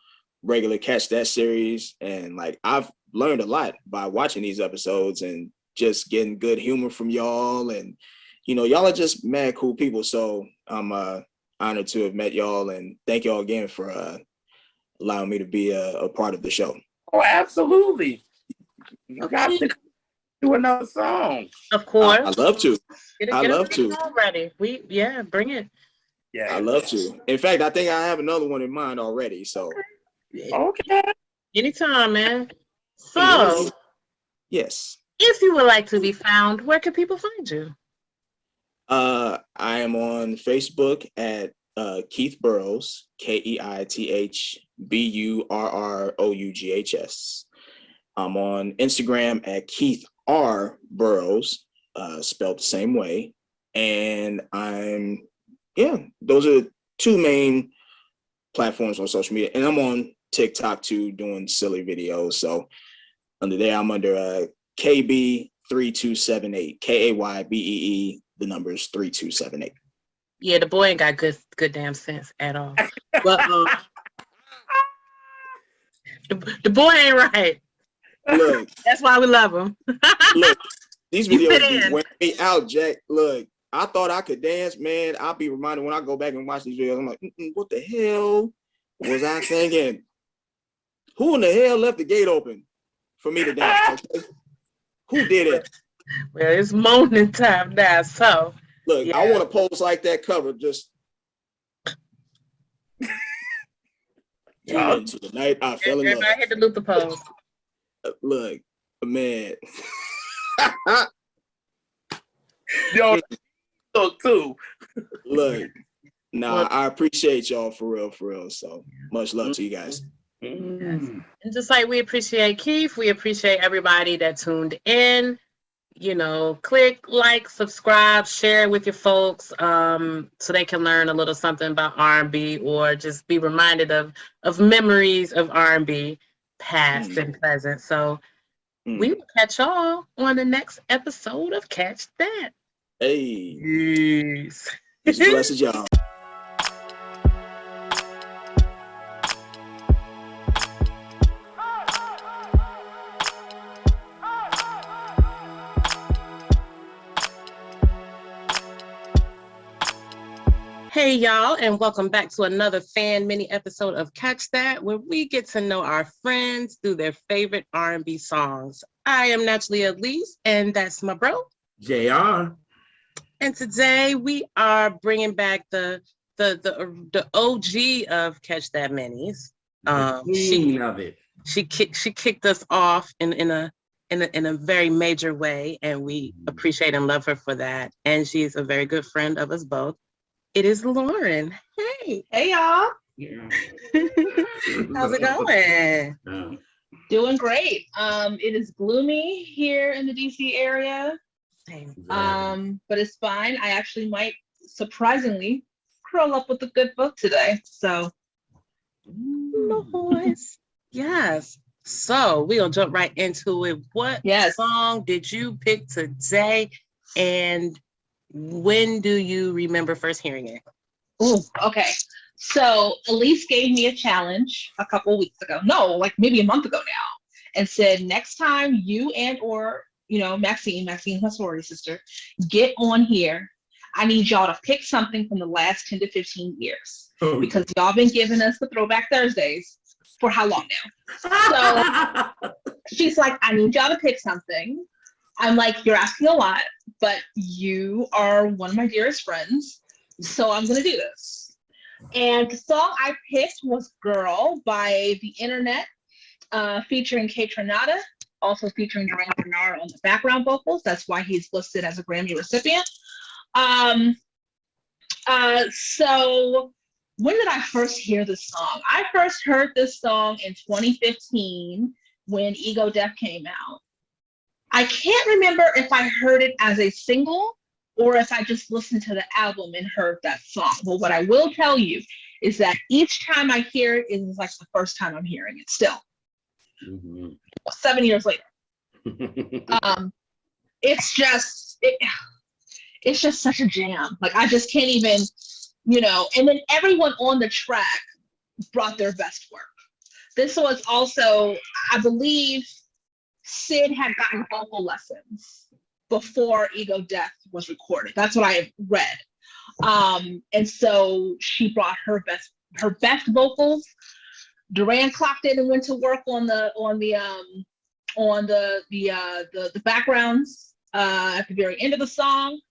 regular Catch That series, and like I've learned a lot by watching these episodes and just getting good humor from y'all, and y'all are just mad cool people. So I'm honored to have met y'all, and thank y'all again for allowing me to be a part of the show. Oh, absolutely. You got to do another song. Of course. I love to. I love to. Already. Bring it. Yeah. I love to. In fact, I think I have another one in mind already. So. Okay. Anytime, man. So. Yes. If you would like to be found, where can people find you? I am on Facebook at Keith Burrows, KeithBurroughs. I'm on Instagram at Keith R. Burrows, spelled the same way. And those are two main platforms on social media. And I'm on TikTok too, doing silly videos. So under there, I'm under KB3278, KAYBEE, the numbers 3278. Yeah, the boy ain't got good damn sense at all. But The boy ain't right. Look, that's why we love him. Look, these videos be wearing me out, Jack. Look, I thought I could dance, man. I'll be reminded when I go back and watch these videos. I'm like, what the hell was I thinking? Who in the hell left the gate open for me to dance? Okay? Who did it? Well, it's morning time now, so. Look, I want to pose like that cover. Just tune into the night I fell in love. I hit the Luther pose. Look, man. Yo, look too. Look, nah, I appreciate y'all for real. So much love to you guys. Yes. And just like we appreciate Keith, we appreciate everybody that tuned in. You know, click, like, subscribe, share with your folks, so they can learn a little something about R&B or just be reminded of memories of R&B, past and present. So we will catch y'all on the next episode of Catch That. Hey. Peace. Blessed y'all. Hey y'all, and welcome back to another fan mini episode of Catch That, where we get to know our friends through their favorite R&B songs. I am naturally Elise, and that's my bro, JR. And today we are bringing back the OG of Catch That minis. She kicked us off in a very major way, and we appreciate and love her for that. And she's a very good friend of us both. It is Loryn. Hey y'all. Yeah. How's it going? Doing great. It is gloomy here in the DC area. Same. But it's fine. I actually might surprisingly curl up with a good book today. So noise. Yes. So we'll jump right into it. What song did you pick today? And when do you remember first hearing it? Ooh, okay. So Elise gave me a challenge a couple weeks ago. No, like maybe a month ago now, and said next time you or Maxine, my sorority sister, get on here, I need y'all to pick something from the last 10 to 15 years. Because y'all been giving us the Throwback Thursdays for how long now? So she's like, I need y'all to pick something. I'm like, you're asking a lot, but you are one of my dearest friends, so I'm gonna do this. And the song I picked was Girl by The Internet, featuring Kaytranada, also featuring Duran Bernard on the background vocals. That's why he's listed as a Grammy recipient. So when did I first hear this song? I first heard this song in 2015 when Ego Death came out. I can't remember if I heard it as a single or if I just listened to the album and heard that song. But what I will tell you is that each time I hear it is like the first time I'm hearing it still. 7 years later. It's just such a jam. Like I just can't even, and then everyone on the track brought their best work. This was also, I believe, Sid had gotten vocal lessons before Ego Death was recorded. That's what I have read. And so she brought her best vocals. Duran clocked in and went to work on the backgrounds at the very end of the song.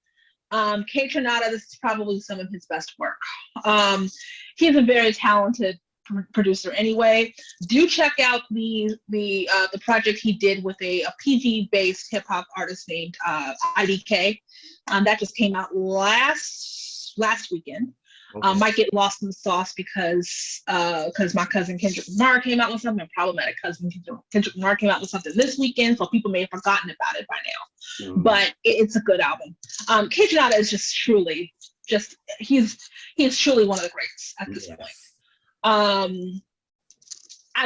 Kaytranada, this is probably some of his best work. He's a very talented producer anyway. Do check out the project he did with a PG based hip hop artist named IDK. That just came out last weekend. Okay. Might get lost in the sauce because my cousin Kendrick Lamar came out with something. Problematic cousin Kendrick Lamar came out with something this weekend, so people may have forgotten about it by now. But it's a good album. Kaytranada is just truly he's truly one of the greats at this point. I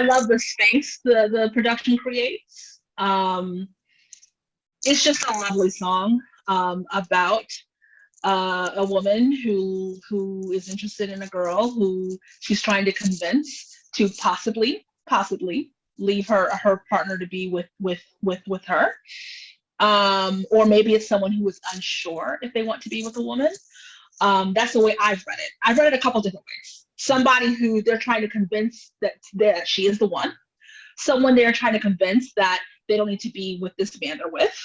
love the space the production creates. It's just a lovely song about a woman who is interested in a girl who she's trying to convince to possibly leave her partner to be with her. Or maybe it's someone who is unsure if they want to be with a woman. That's the way I've read it. I've read it a couple different ways. Somebody who they're trying to convince that she is the one. Someone they're trying to convince that they don't need to be with this man they're with.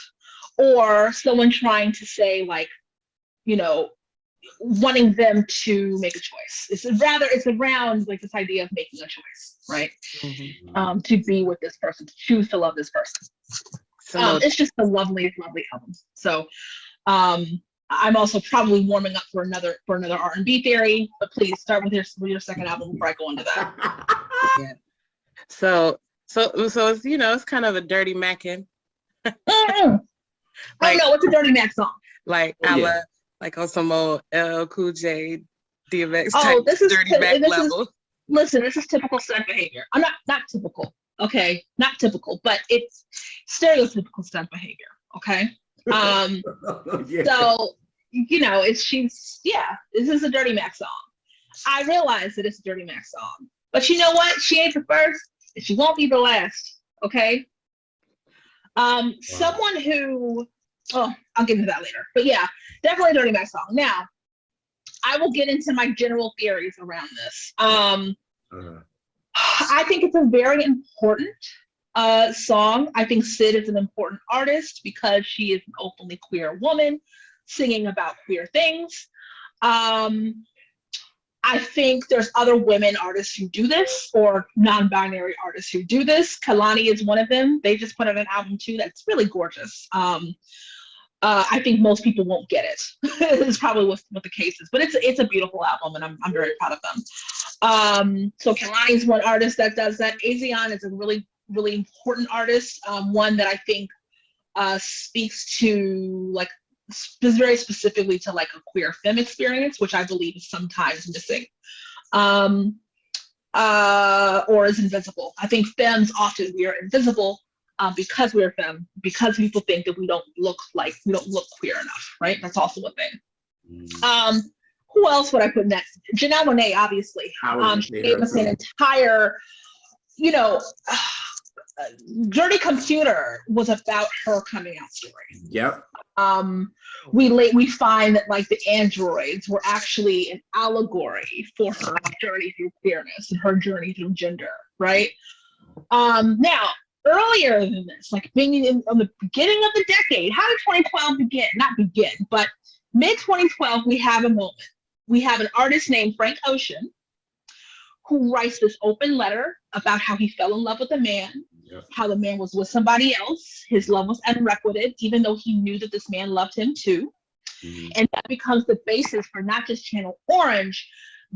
Or someone trying to say, like, you know, wanting them to make a choice. It's around like this idea of making a choice, right? Mm-hmm. To be with this person, to choose to love this person. It's just the loveliest, lovely album. So I'm also probably warming up for another R&B theory, but please start with your second album before I go into that. Yeah. So it's, you know, it's kind of a dirty Mackin. Like, oh no, what's a dirty Mac song? Like like on some old LL Cool J, DMX Oh, type this is dirty Mac level. Listen, this is typical stunt behavior. I'm not typical, okay? Not typical, but it's stereotypical stunt behavior, okay? So, you know, this is a Dirty Mac song. I realize that it's a Dirty Mac song, but you know what? She ain't the first, and she won't be the last, okay? Someone who, I'll get into that later, but yeah, definitely a Dirty Mac song. Now, I will get into my general theories around this. I think it's a very important song. I think Syd is an important artist because she is an openly queer woman singing about queer things. I think there's other women artists who do this, or non-binary artists who do this. Kehlani is one of them. They just put out an album too that's really gorgeous. I think most people won't get it. It's probably what the case is, but it's a beautiful album, and I'm very proud of them. So Kehlani is one artist that does that. Azion is a really, really important artist. One that I think speaks to, like, very specifically to, like, a queer femme experience, which I believe is sometimes missing, or is invisible. I think femmes often, we are invisible because we're femme, because people think that we don't look queer enough, right? That's also a thing. Who else would I put next? Janelle Monáe, obviously. She gave us an entire, you know, Dirty Computer was about her coming out story. Yep. We find that, like, the androids were actually an allegory for her journey through queerness and her journey through gender, right? Now, earlier than this, like being on the beginning of the decade, how did 2012 begin? Not begin, but mid 2012, we have a moment. We have an artist named Frank Ocean who writes this open letter about how he fell in love with a man, how the man was with somebody else. His love was unrequited, even though he knew that this man loved him too. And that becomes the basis for not just Channel Orange,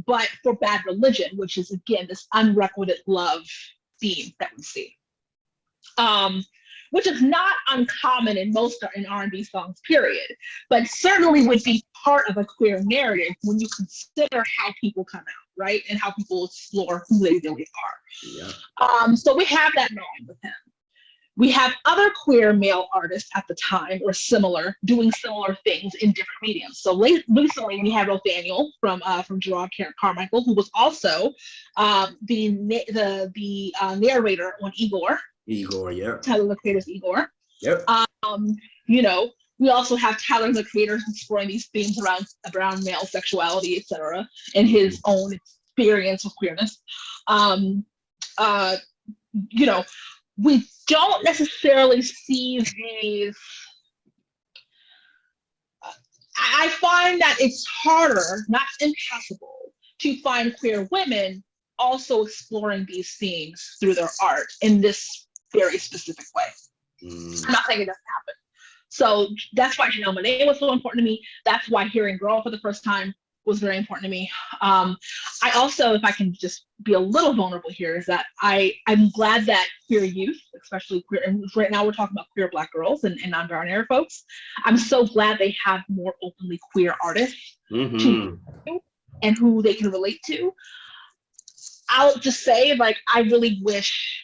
but for Bad Religion, which is, again, this unrequited love theme that we see. Which is not uncommon in R&B songs, period, but certainly would be part of a queer narrative when you consider how people come out, right? And how people explore who they really are. So we have that moment with him. We have other queer male artists at the time, or similar, doing similar things in different mediums. So recently we have Nathaniel from Gerard Carmichael, who was also the narrator on Igor. Tyler the Creator's Igor. You know, we also have Tyler the Creator exploring these themes around male sexuality, etc., and his own experience with queerness. You know, we don't necessarily see these. I find that it's harder, not impossible, to find queer women also exploring these themes through their art in this very specific way. I'm not saying it doesn't happen. So that's why Janelle Monáe was so important to me. That's why hearing Girl for the first time was very important to me. I also, if I can just be a little vulnerable here, is that I'm glad that queer youth, especially queer, and right now we're talking about queer Black girls and non-binary folks, I'm so glad they have more openly queer artists and who they can relate to. I'll just say, like, I really wish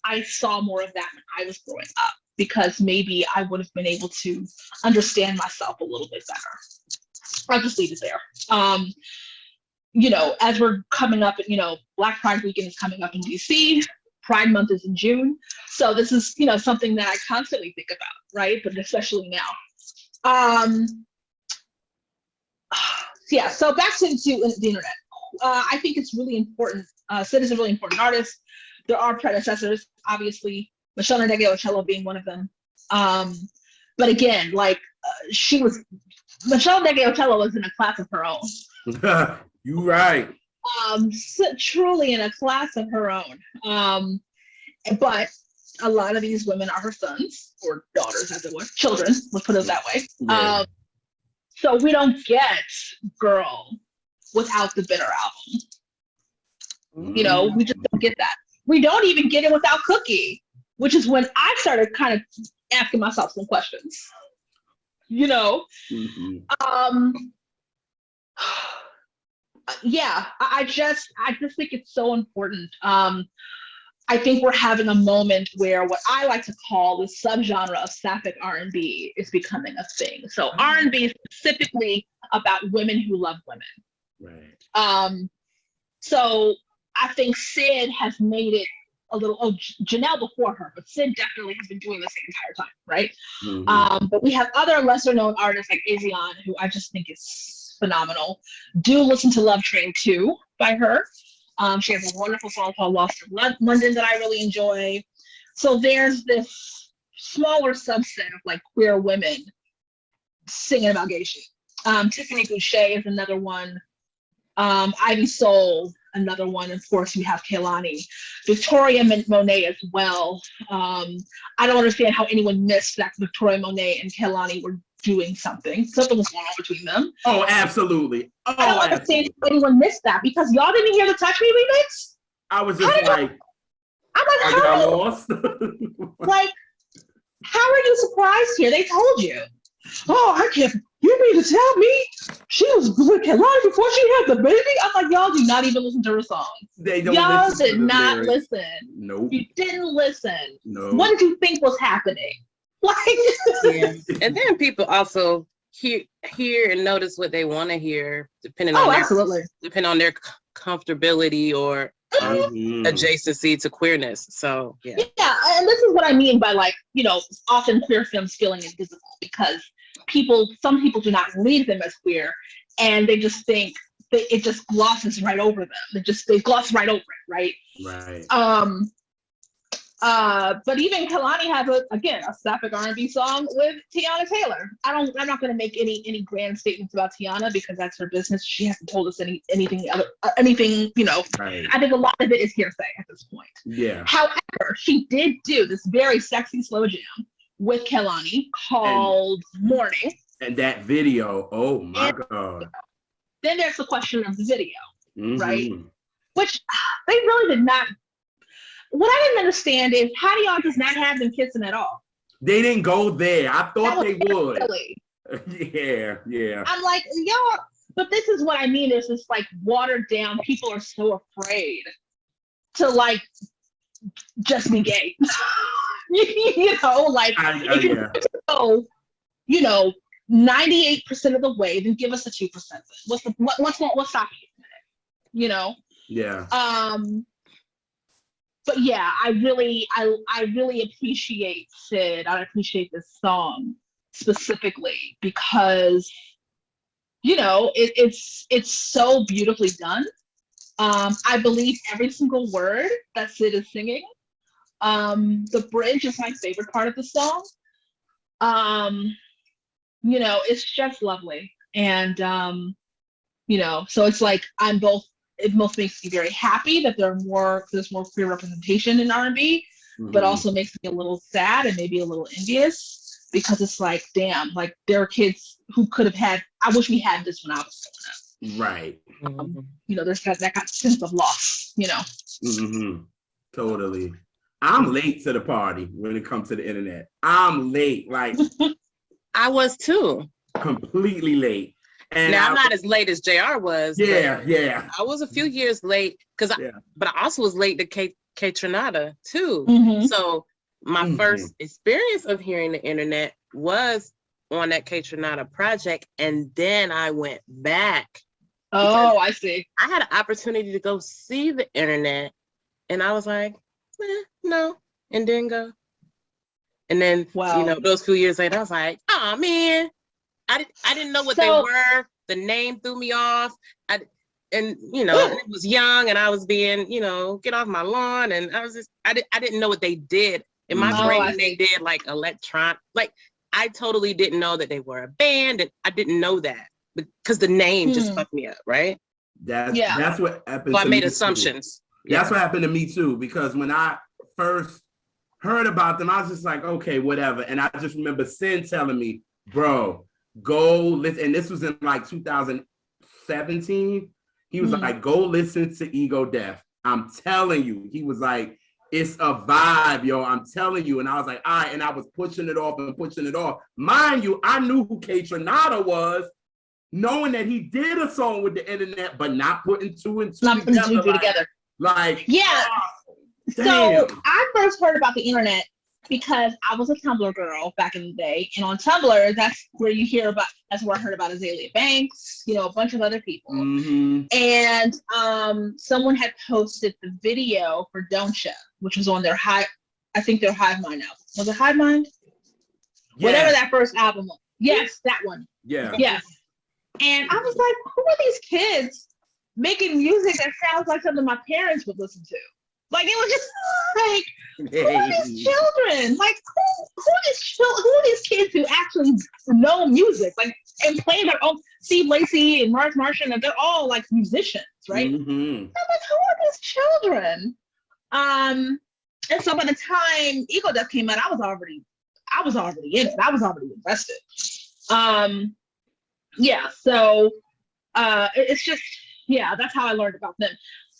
I saw more of that when I was growing up, because maybe I would have been able to understand myself a little bit better. I'll just leave it there. You know, as we're coming up, you know, Black Pride Weekend is coming up in DC. Pride Month is in June. So this is, something that I constantly think about, right? But especially now. Yeah, so back to the internet. I think it's really important. Sid is a really important artist. There are predecessors, obviously, Michelle Ndegeocello being one of them. But again, Michelle Ndegeocello was in a class of her own. You right. Truly in a class of her own. But a lot of these women are her sons or daughters, as it were, children. Let's put it that way. Yeah. So we don't get Girl without the Bitter album. We just don't get that. We don't even get it without Cookie, which is when I started kind of asking myself some questions. Yeah, I just think it's so important. I think we're having a moment where what I like to call the subgenre of sapphic R&B is becoming a thing. So R&B is specifically about women who love women. Right. So I think Sid has made it a little, Janelle before her, but Sid definitely has been doing this the entire time, right? But we have other lesser known artists like Azion, who I just think is phenomenal. Do listen to Love Train 2 by her. She has a wonderful song called Lost in London that I really enjoy. So there's this smaller subset of like queer women singing about gay shit. Tiffany Boucher is another one. Ivy Soul, another one. Of course, we have Kehlani. Victoria Monet as well. I don't understand how anyone missed that Victoria Monet and Kehlani were doing something. Something was going on between them. Oh, absolutely. I don't understand how anyone missed that because y'all didn't hear the Touch Me remix? I was just like, I'm like, how lost? Like, how are you surprised here? They told you. Oh, I can't. You mean to tell me she was with Kehlani before she had the baby? I'm like, y'all do not even listen to her songs. Y'all did not listen. Nope. You didn't listen. No. What did you think was happening? Like, yeah. And then people also hear and notice what they want to hear, depending on their comfortability or adjacency to queerness. So yeah, and this is what I mean by often queer films feeling invisible because some people do not read them as queer, and they just think that it just glosses right over them. They gloss right over it, right? Right. But even Kehlani has a sapphic R&B song with Tiana Taylor. I'm not going to make any grand statements about Tiana because that's her business. She hasn't told us anything. Right. I think a lot of it is hearsay at this point. Yeah. However, she did do this very sexy slow jam with Kehlani called Morning. And that video, oh my God. Then there's the question of the video, right? Which they really did not. What I didn't understand is how do y'all just not have them kissing at all? They didn't go there. I thought they would. Silly. Yeah. I'm like, y'all, but this is what I mean. There's this watered down, people are so afraid to just be gay. If you go, 98% of the way, then give us a 2%. What's stopping you? Yeah. But yeah, I really appreciate Sid. I appreciate this song specifically because, it's so beautifully done. I believe every single word that Sid is singing. The bridge is my favorite part of the song. It's just lovely. And, so it's like it most makes me very happy that there's more queer representation in R&B, but also makes me a little sad and maybe a little envious because it's like, damn, there are kids who could have had, I wish we had this when I was growing up. Right. There's that kind of sense of loss, Totally. I'm late to the party when it comes to the internet. I'm late, I was too. Completely late. And now I'm not as late as JR was. Yeah. I was a few years late but I also was late to Kaytranada too. So my first experience of hearing the internet was on that Kaytranada project, and then I went back. Oh, I see. I had an opportunity to go see the internet, and I was like, no, and didn't go. And then, those few years later, I was like, oh man, I didn't know what they were. The name threw me off. And it was young, and I was being, get off my lawn, and I was just, I didn't know what they did. In my brain, they did like electron, like I totally didn't know that they were a band, and I didn't know that because the name just fucked me up, right? That's what happened. So I made assumptions. That's what happened to me too, because when I first heard about them, I was just like, okay, whatever. And I just remember Sin telling me, bro, go listen. And this was in like 2017. He was like, go listen to Ego Death. I'm telling you. He was like, it's a vibe, yo. I'm telling you. And I was like, all right. And I was pushing it off. Mind you, I knew who Kaytranada was, knowing that he did a song with the internet, but not putting two and two together. Like, yeah. So I first heard about the internet because I was a Tumblr girl back in the day. And on Tumblr, that's where I heard about Azalea Banks, a bunch of other people. Mm-hmm. And someone had posted the video for Don't Ya, which was on their Hive Mind album. Was it Hive Mind? Yeah. Whatever that first album was. Yes, that one. Yeah. Yes. And I was like, who are these kids making music that sounds like something my parents would listen to? Like, it was just like, who are these children? Like, who are these kids who actually know music, like, and play their own? Steve Lacy and Mark Martian, they're all like musicians, right? Mm-hmm. I'm like, who are these children? And so by the time Ego Death came out, I was already in it. I was already invested. So it's just, that's how I learned about them.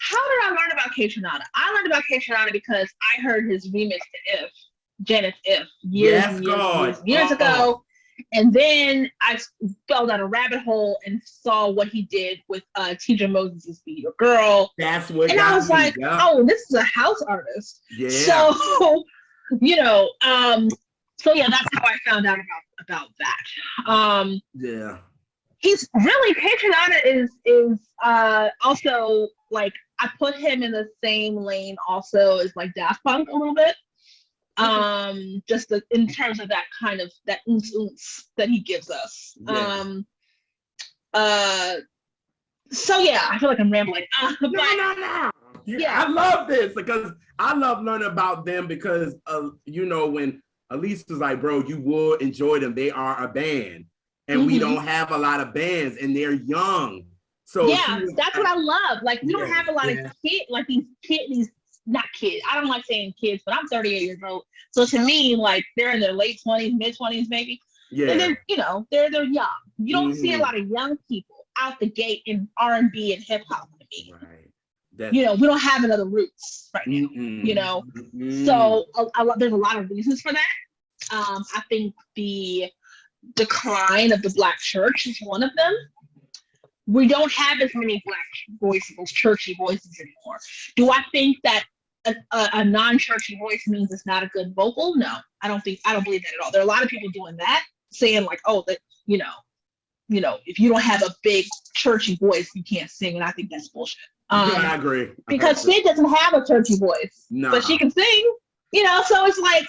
How did I learn about Kaytranada? I learned about Kaytranada because I heard his remix to Janet's If, years ago. And then I fell down a rabbit hole and saw what he did with TJ Moses' Be Your Girl. That's what. And I was like, oh, this is a house artist. Yeah. So, that's how I found out about that. He's really, Kaytranada is also like, I put him in the same lane also as like Daft Punk a little bit. Just in terms of that kind of that oomph that he gives us. Yeah. I feel like I'm rambling. No. Yeah, I love this because I love learning about them because when Elise was like, bro, you will enjoy them. They are a band. And we don't have a lot of bands, and they're young. So that's what I love. Like, we don't have a lot of kids, like not kids. I don't like saying kids, but I'm 38 years old. So to me, like, they're in their late 20s, mid 20s, maybe. Yeah. And they're, they're young. You don't see a lot of young people out the gate in R&B and hip hop to me. Right. We don't have another roots right now. So there's a lot of reasons for that. I think the decline of the Black church is one of them. We don't have as many Black voices, those churchy voices anymore. Do I think that a non-churchy voice means it's not a good vocal? No, I don't believe that at all. There are a lot of people doing that, saying like, oh, that if you don't have a big churchy voice, you can't sing, and I think that's bullshit. I agree. Because Sid doesn't have a churchy voice, but she can sing. So it's like,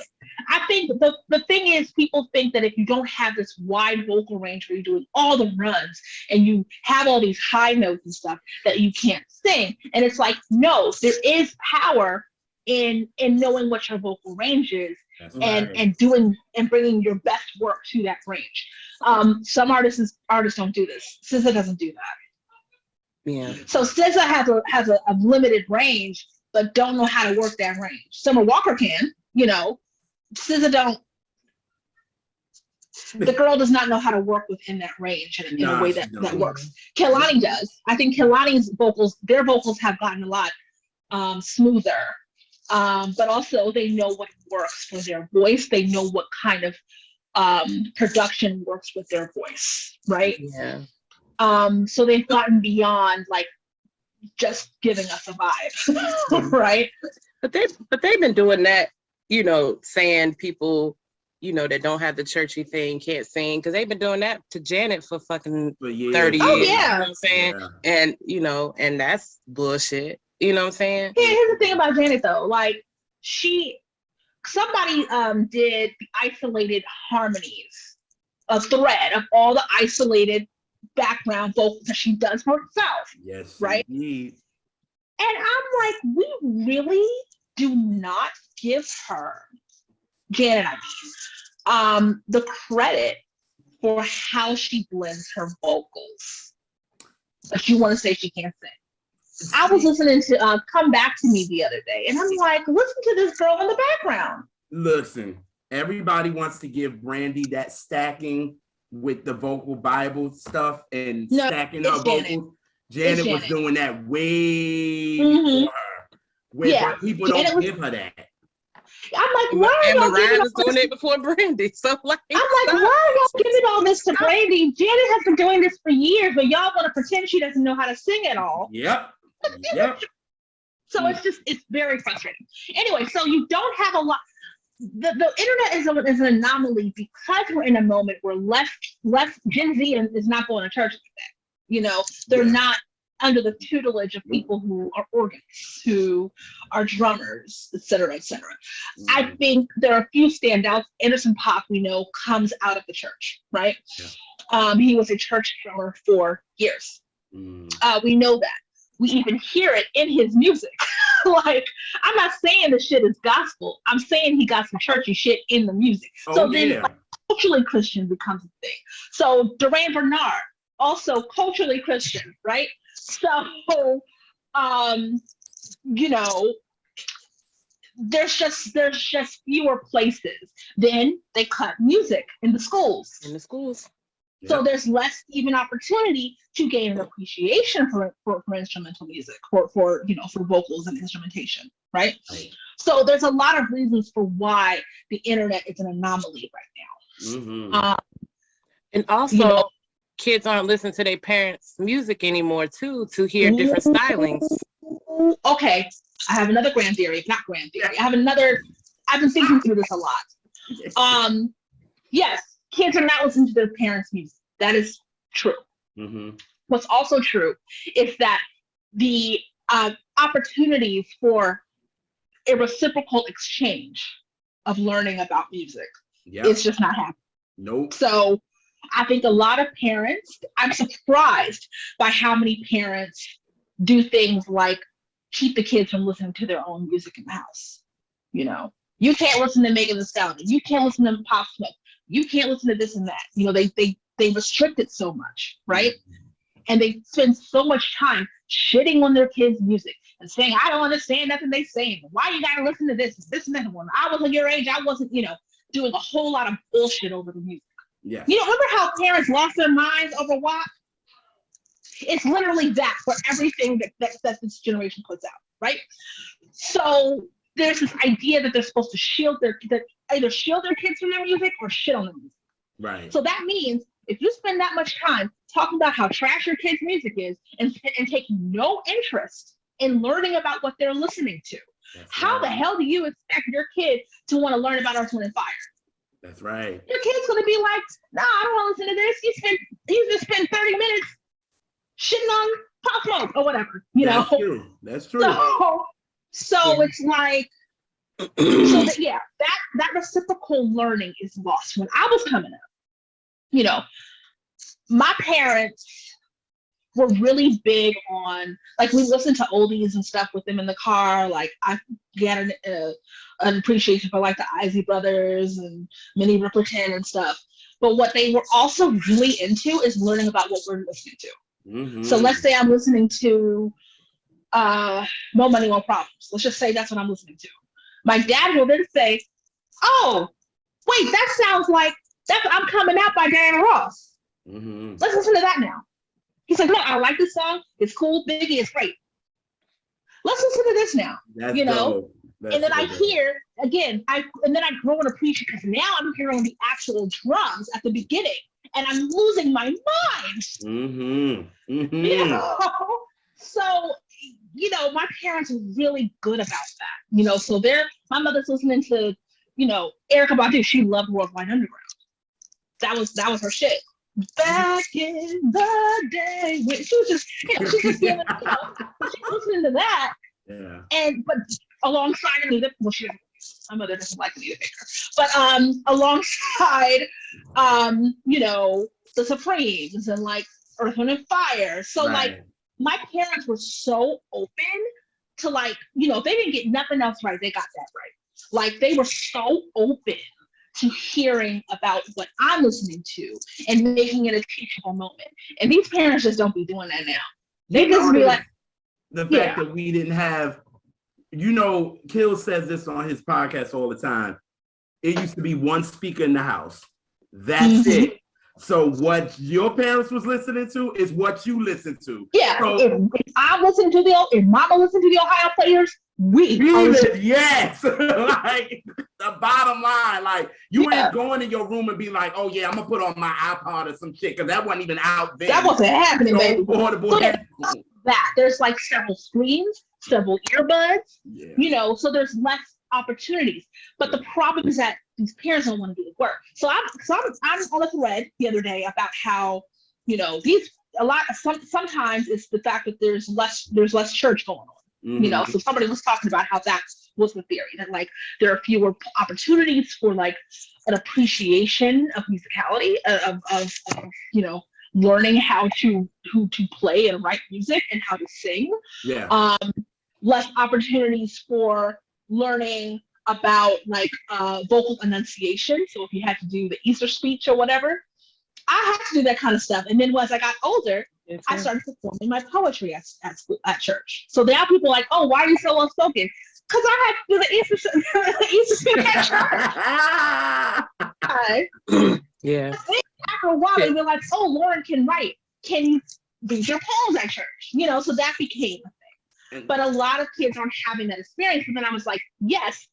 I think the thing is, people think that if you don't have this wide vocal range where you're doing all the runs and you have all these high notes and stuff, that you can't sing. And it's like, no, there is power in knowing what your vocal range is and doing and bringing your best work to that range. Some artists don't do this. SZA doesn't do that. Yeah. So SZA has a limited range, but don't know how to work that range. Summer Walker can, SZA don't. The girl does not know how to work within that range in a way that works. Kehlani does. I think Kehlani's their vocals have gotten a lot smoother, but also they know what works for their voice. They know what kind of production works with their voice, right? Yeah. So they've gotten beyond like just giving us a vibe, right? But they've been doing that, saying people, that don't have the churchy thing can't sing, because they've been doing that to Janet for fucking 30 years. Oh, yeah. You know what I'm saying? Yeah. And and that's bullshit. You know what I'm saying? Yeah, here's the thing about Janet though. Like, somebody did the isolated harmonies, a thread of all the isolated background vocals that she does for herself. Yes, right. Indeed. And I'm like, we really do not give her, Janet, the credit for how she blends her vocals. But you want to say she can't sing. I was listening to Come Back to Me the other day, and I'm like, listen to this girl in the background. Listen, everybody wants to give Brandy that stacking with the vocal Bible stuff and stacking her vocals. Janet was doing that way before her. Where people don't give her that. I'm like, why are y'all Mariah was doing it before Brandy? So like, I'm like, why are y'all giving all this to Brandy? Janet has been doing this for years, but y'all want to pretend she doesn't know how to sing at all. Yep. So it's very frustrating. Anyway, so you don't have a lot. The internet is an anomaly because we're in a moment where less Gen Z is not going to church like that. You know, they're not under the tutelage of people who are organists, who are drummers, et cetera, et cetera. I think there are a few standouts. Anderson .Paak, we know, comes out of the church, right? Yeah. He was a church drummer for years. We know that. We even hear it in his music. Like, I'm not saying the shit is gospel. I'm saying he got some churchy shit in the music. Then like, culturally Christian becomes a thing. So Duran Bernard, also culturally Christian, right? So, you know, there's just fewer places. Then they cut music in the schools. So there's less even opportunity to gain an appreciation for instrumental music, for vocals and instrumentation, right? So there's a lot of reasons for why the internet is an anomaly right now. And also, kids aren't listening to their parents' music anymore too, to hear different stylings. Okay, I have another grand theory, not grand theory. I've been thinking through this a lot. Yes, kids are not listening to their parents' music. That is true. What's also true is that the opportunities for a reciprocal exchange of learning about music is just not happening. Nope. So I think a lot of parents, I'm surprised by how many parents do things like keep the kids from listening to their own music in the house. You know, you can't listen to Megan Thee Stallion. You can't listen to Pop Smoke. You can't listen to this and that. You know, they restrict it so much, right? And they spend so much time shitting on their kids' music and saying, I don't understand nothing they saying. Why you gotta listen to this and that? When I was at your age, I wasn't, doing a whole lot of bullshit over the music. Yeah. You know, remember how parents lost their minds over WAP? It's literally that for everything that this generation puts out, right? So there's this idea that they're supposed to either shield their kids from their music or shit on their music. Right. So that means if you spend that much time talking about how trash your kids' music is and taking no interest in learning about what they're listening to, how the hell do you expect your kid to want to learn about Earth, Wind, and Fire? That's right. Your kid's gonna be like, nah, I don't want to listen to this. You just spend 30 minutes shitting on Pop Smoke or whatever. That's true. That's true. So it's like, that reciprocal learning is lost. When I was coming up, my parents were really big on, like, we listened to oldies and stuff with them in the car. Like, I got an appreciation for, like, the Isley Brothers and Minnie Riperton and stuff. But what they were also really into is learning about what we're listening to. So let's say I'm listening to More Money, More Problems. Let's just say that's what I'm listening to. My dad will then say, oh, wait, that sounds like that's I'm Coming Out by Diana Ross. Let's listen to that now. He's like, look, I like this song. It's cool. Biggie is great. Let's listen to this now. That's dope. That's and then I hear, again, and then I grow and appreciate, because now I'm hearing the actual drums at the beginning, and I'm losing my mind. So, my parents were really good about that. So my mother's listening to, Erykah Badu. She loved Worldwide Underground. That was her shit. Back in the day when she was just, she's just giving, she's listening to that. Yeah. But alongside music, well, my mother doesn't like me to pick her, but alongside, you know, the Supremes and like Earth, Wind and Fire. So like my parents were so open to like, you know, if they didn't get nothing else right, they got that right. Like they were so open to hearing about what I'm listening to and making it a teachable moment. And these parents just don't be doing that now. They just be like, the fact that we didn't have, you know, Kill says this on his podcast all the time. It used to be one speaker in the house. That's it. So what your parents was listening to is what you listen to. Yeah. So, if I'm listening to if Mama listened to the Ohio Players, yes. Like the bottom line, like you ain't going in your room and be like, oh yeah, I'm gonna put on my iPod or some shit, because that wasn't even out there. That wasn't happening, baby. There's like several screens, several earbuds, you know, so there's less opportunities. But the problem is that these parents don't want to do the work. So I'm on a thread the other day about how, you know, sometimes it's the fact that there's less church going on. You know, so somebody was talking about how that was the theory, that like there are fewer opportunities for like an appreciation of musicality, of you know, learning how to play and write music and how to sing. Less opportunities for learning about like vocal enunciation. So if you had to do the Easter speech or whatever, I had to do that kind of stuff. And then as I got older, I started performing my poetry at church. So now people are like, oh, why are you so well-spoken? Because I had to do the Easter speech at church. Yeah. After a while, they were like, oh, Loryn can write. Can you read your poems at church? You know, so that became a thing. But a lot of kids aren't having that experience. And then I was like, yes.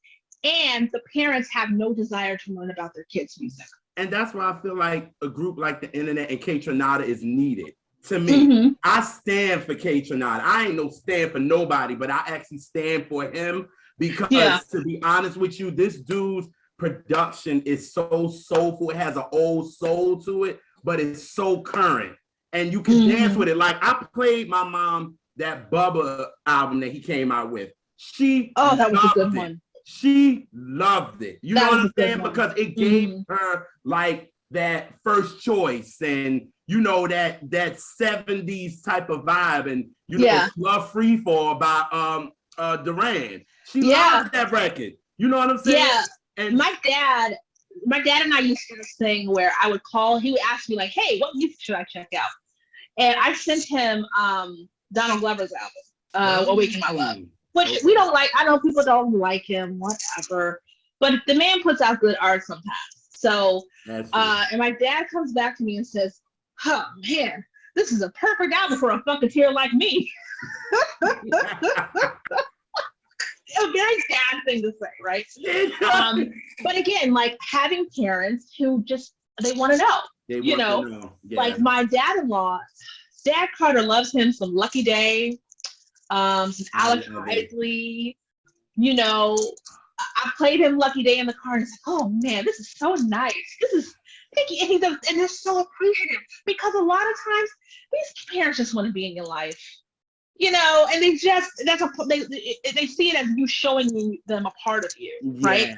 And the parents have no desire to learn about their kids' music. And that's why I feel like a group like the internet and Kaytranada is needed. To me, I stand for Kaytranada. I ain't no stand for nobody, but I actually stand for him because, to be honest with you, this dude's production is so soulful. It has an old soul to it, but it's so current. And you can dance with it. Like, I played my mom that Bubba album that he came out with. That was a good one. She loved it. You know what I'm saying? Because it gave her like that first choice and, you know, that 70s type of vibe, and you know, Love Free Fall by Duran. She loved that record. You know what I'm saying? Yeah. And my dad and I used to do this thing where I would call, he would ask me like, hey, what music should I check out? And I sent him Donald Glover's album, Awaken My Love. Which we don't like. I know people don't like him, whatever. But the man puts out good art sometimes. So, and my dad comes back to me and says, oh, man, this is a perfect album for a funketeer like me. A very dad thing to say, right? But again, like having parents who just, they want to know. You know, like my dad-in-law, Dad Carter loves him some Lucky Day, some Alex Isley, you know. I played him Lucky Day in the car and he's like, oh man, this is so nice. This is thank you. And they're so appreciative because a lot of times these parents just want to be in your life, you know, and they just they see it as you showing them a part of you, right?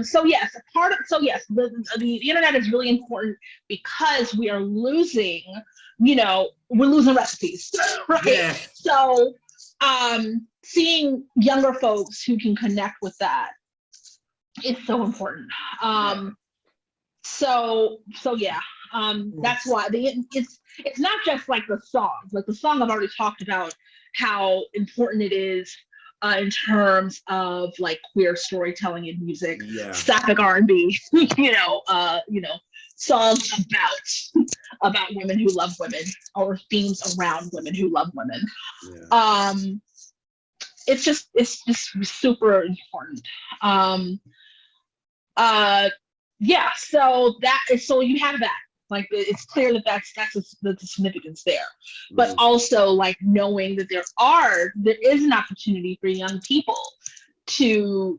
So yes, the internet is really important because we are losing, you know, we're losing recipes, right? So seeing younger folks who can connect with that is so important. That's why it's not just like the songs. Like the song I've already talked about how important it is in terms of like queer storytelling in music, sapphic R&B, you know, songs about women who love women or themes around women who love women. It's just super important. So you have that. Like it's clear that that's the significance there, but also like knowing that there is an opportunity for young people to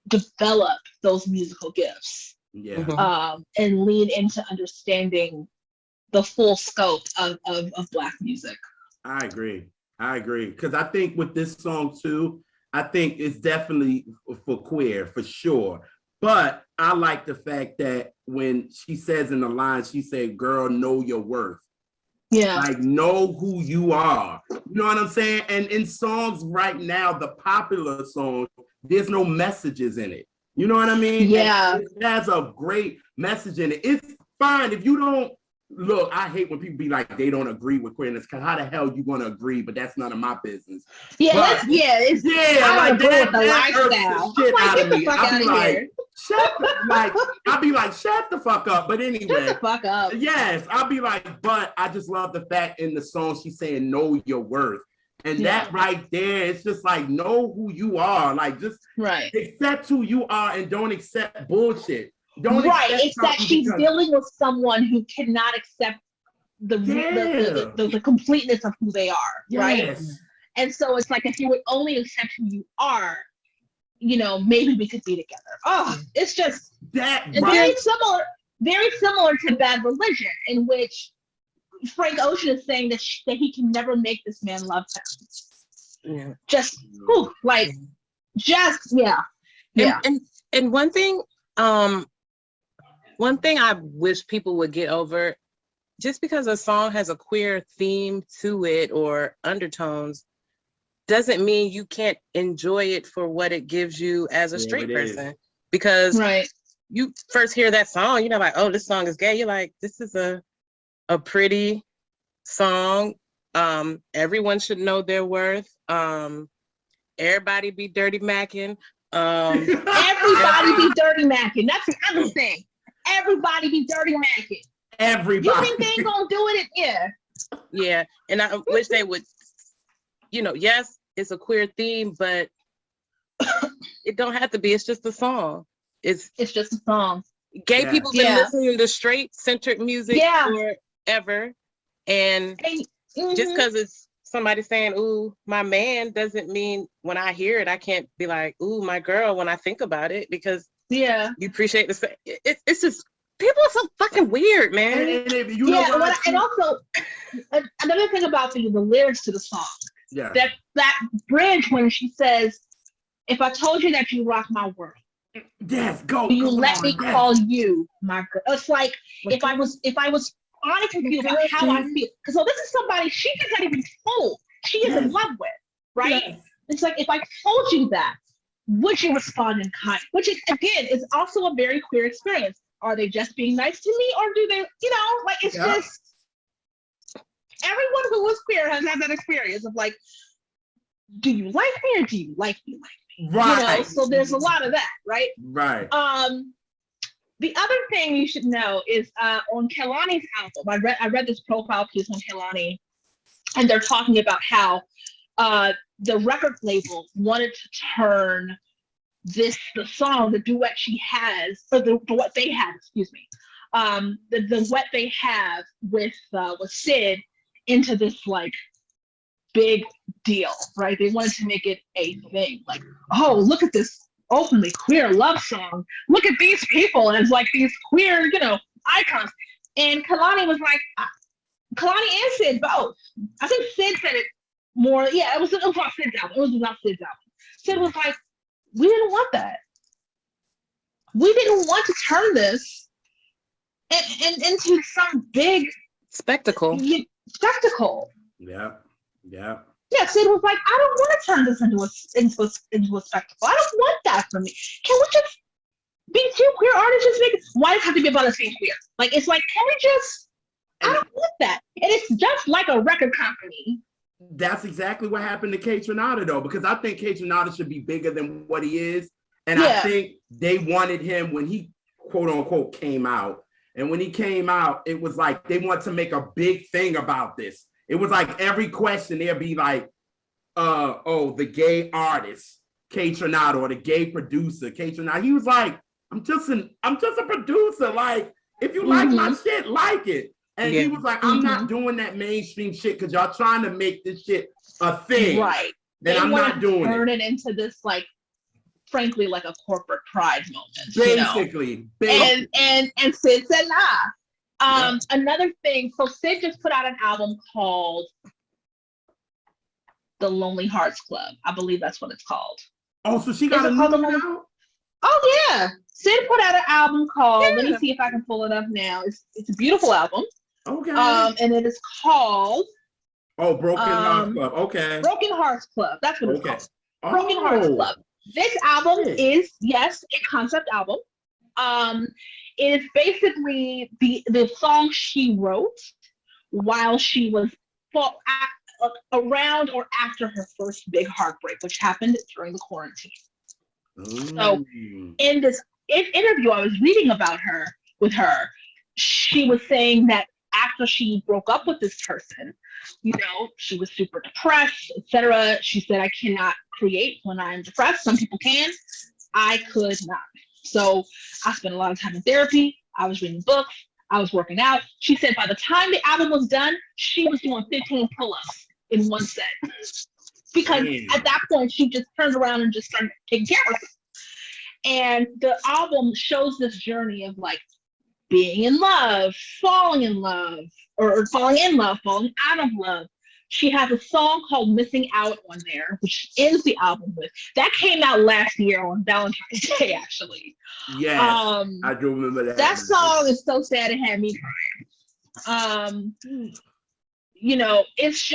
develop those musical gifts, and lean into understanding the full scope of Black music. I agree, because I think with this song too, I think it's definitely for queer, for sure. But I like the fact that when she says in the line, she said, girl, know your worth. Yeah. Like, know who you are. You know what I'm saying? And in songs right now, the popular songs, there's no messages in it. You know what I mean? Yeah. And it has a great message in it. It's fine if you don't. Look, I hate when people be like, they don't agree with queerness, because how the hell you going to agree? But that's none of my business. Yeah, but, I like don't agree with the that lifestyle. shit I'm like, out get of the me. fuck I'll out be of like, here. I'll be like, shut the fuck up. But anyway. Shut the fuck up. Yes, I'll be like, but I just love the fact in the song she's saying, know your worth. And that right there, it's just like, know who you are. Like, just accept who you are and don't accept bullshit. Don't it's that she's dealing with someone who cannot accept the completeness of who they are, right? And so it's like, if you would only accept who you are, you know, maybe we could be together. Oh, it's just very similar to Bad Religion, in which Frank Ocean is saying that he can never make this man love him. And one thing I wish people would get over, just because a song has a queer theme to it or undertones doesn't mean you can't enjoy it for what it gives you as a straight person. Because you first hear that song, you're not like, oh, this song is gay. You're like, this is a pretty song. Everyone should know their worth. Everybody be dirty macking. Everybody be dirty macking. That's the other thing. Everybody be dirty macking. Everybody. You think they ain't gonna do it? Yeah. And I wish they would, you know, yes, it's a queer theme, but it don't have to be. It's just a song. It's just a song. Gay people been listening to straight centered music forever. And just because it's somebody saying, ooh, my man, doesn't mean when I hear it, I can't be like, ooh, my girl, when I think about it, because you appreciate the it's just, people are so fucking weird, man. And also another thing about the lyrics to the song, that bridge when she says, if I told you that you rock my world, will you let me call you my girl? It's like, if I was honest with you about how I feel, because this is somebody she just not even told she is in love with, right? It's like, if I told you that, would you respond in kind? Which is, again, is also a very queer experience. Are they just being nice to me, or do they, you know, like, it's just, everyone who is queer has had that experience of like, do you like me or do you like me like me? Right. You know, so there's a lot of that, right? Right. The other thing you should know is on Kehlani's album, I read this profile piece on Kehlani, and they're talking about how the record label wanted to turn the song, the duet she has, or the what they have, excuse me, the duet they have with Sid into this like big deal, right? They wanted to make it a thing, like, oh, look at this openly queer love song. Look at these people, and it's like these queer, you know, icons. And Kehlani was like, Kehlani and Sid both. I think Sid said it more. Yeah, it was about Sid's album. It was about Sid's album. Sid was like, we didn't want that. We didn't want to turn this into some big spectacle. Yeah. Yeah, Sid was like, I don't want to turn this into a spectacle. I don't want that for me. Can we just be two queer artists? Just make it. Why does it have to be about the same queer? Like, it's like, can we just? I don't want that. And it's just like a record company. That's exactly what happened to Kaytranada, though, because I think Kaytranada should be bigger than what he is. And I think they wanted him when he, quote unquote, came out. And when he came out, it was like they want to make a big thing about this. It was like every question there'd be like, the gay artist, Kaytranada, or the gay producer, Kaytranada. He was like, I'm just a producer. Like, if you like my shit, like it. And he was like, I'm not doing that mainstream shit because y'all trying to make this shit a thing. Right. And I'm not doing it. Turn it into this, like, frankly, like a corporate pride moment. Basically. And Sid said nah. Another thing, so Sid just put out an album called the Lonely Hearts Club. I believe that's what it's called. Oh, so she got Is a it new called the one Lonely? out? Oh yeah, Sid put out an album called. Let me Yeah. see if I can pull it up now. It's a beautiful album. Okay. And it is called Broken Hearts Club. Okay. Broken Hearts Club. That's what it's Okay. called. Broken Hearts Club. This album Yeah. is, yes, a concept album. It is basically the song she wrote while she was around or after her first big heartbreak, which happened during the quarantine. So in this interview I was reading about her with her, she was saying that after she broke up with this person, you know, she was super depressed, etc. She said, I cannot create when I'm depressed. Some people can. I could not. So I spent a lot of time in therapy. I was reading books. I was working out. She said by the time the album was done, she was doing 15 pull-ups in one set. Because at that point, she just turned around and just started taking care of herself. And the album shows this journey of like being in love, falling in love, or falling in love, falling out of love. She has a song called Missing Out on there, which ends the album with. That came out last year on Valentine's Day, actually. Yes, I do remember that. That song is so sad, it had me crying. You know, it's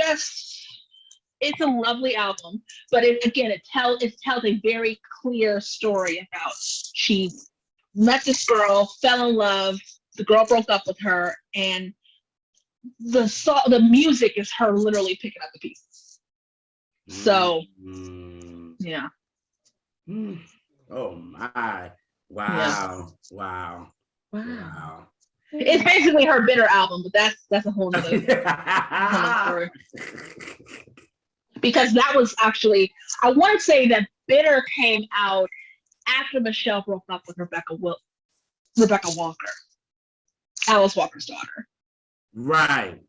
a lovely album, but it tells a very clear story about she met this girl, fell in love, the girl broke up with her, and the music is her literally picking up the pieces. So yeah. Oh my. Wow. Yeah. Wow. It's basically her bitter album, but that's a whole nother story. Because that was actually, I want to say that Bitter came out after Michelle broke up with Rebecca Walker, Alice Walker's daughter. Right.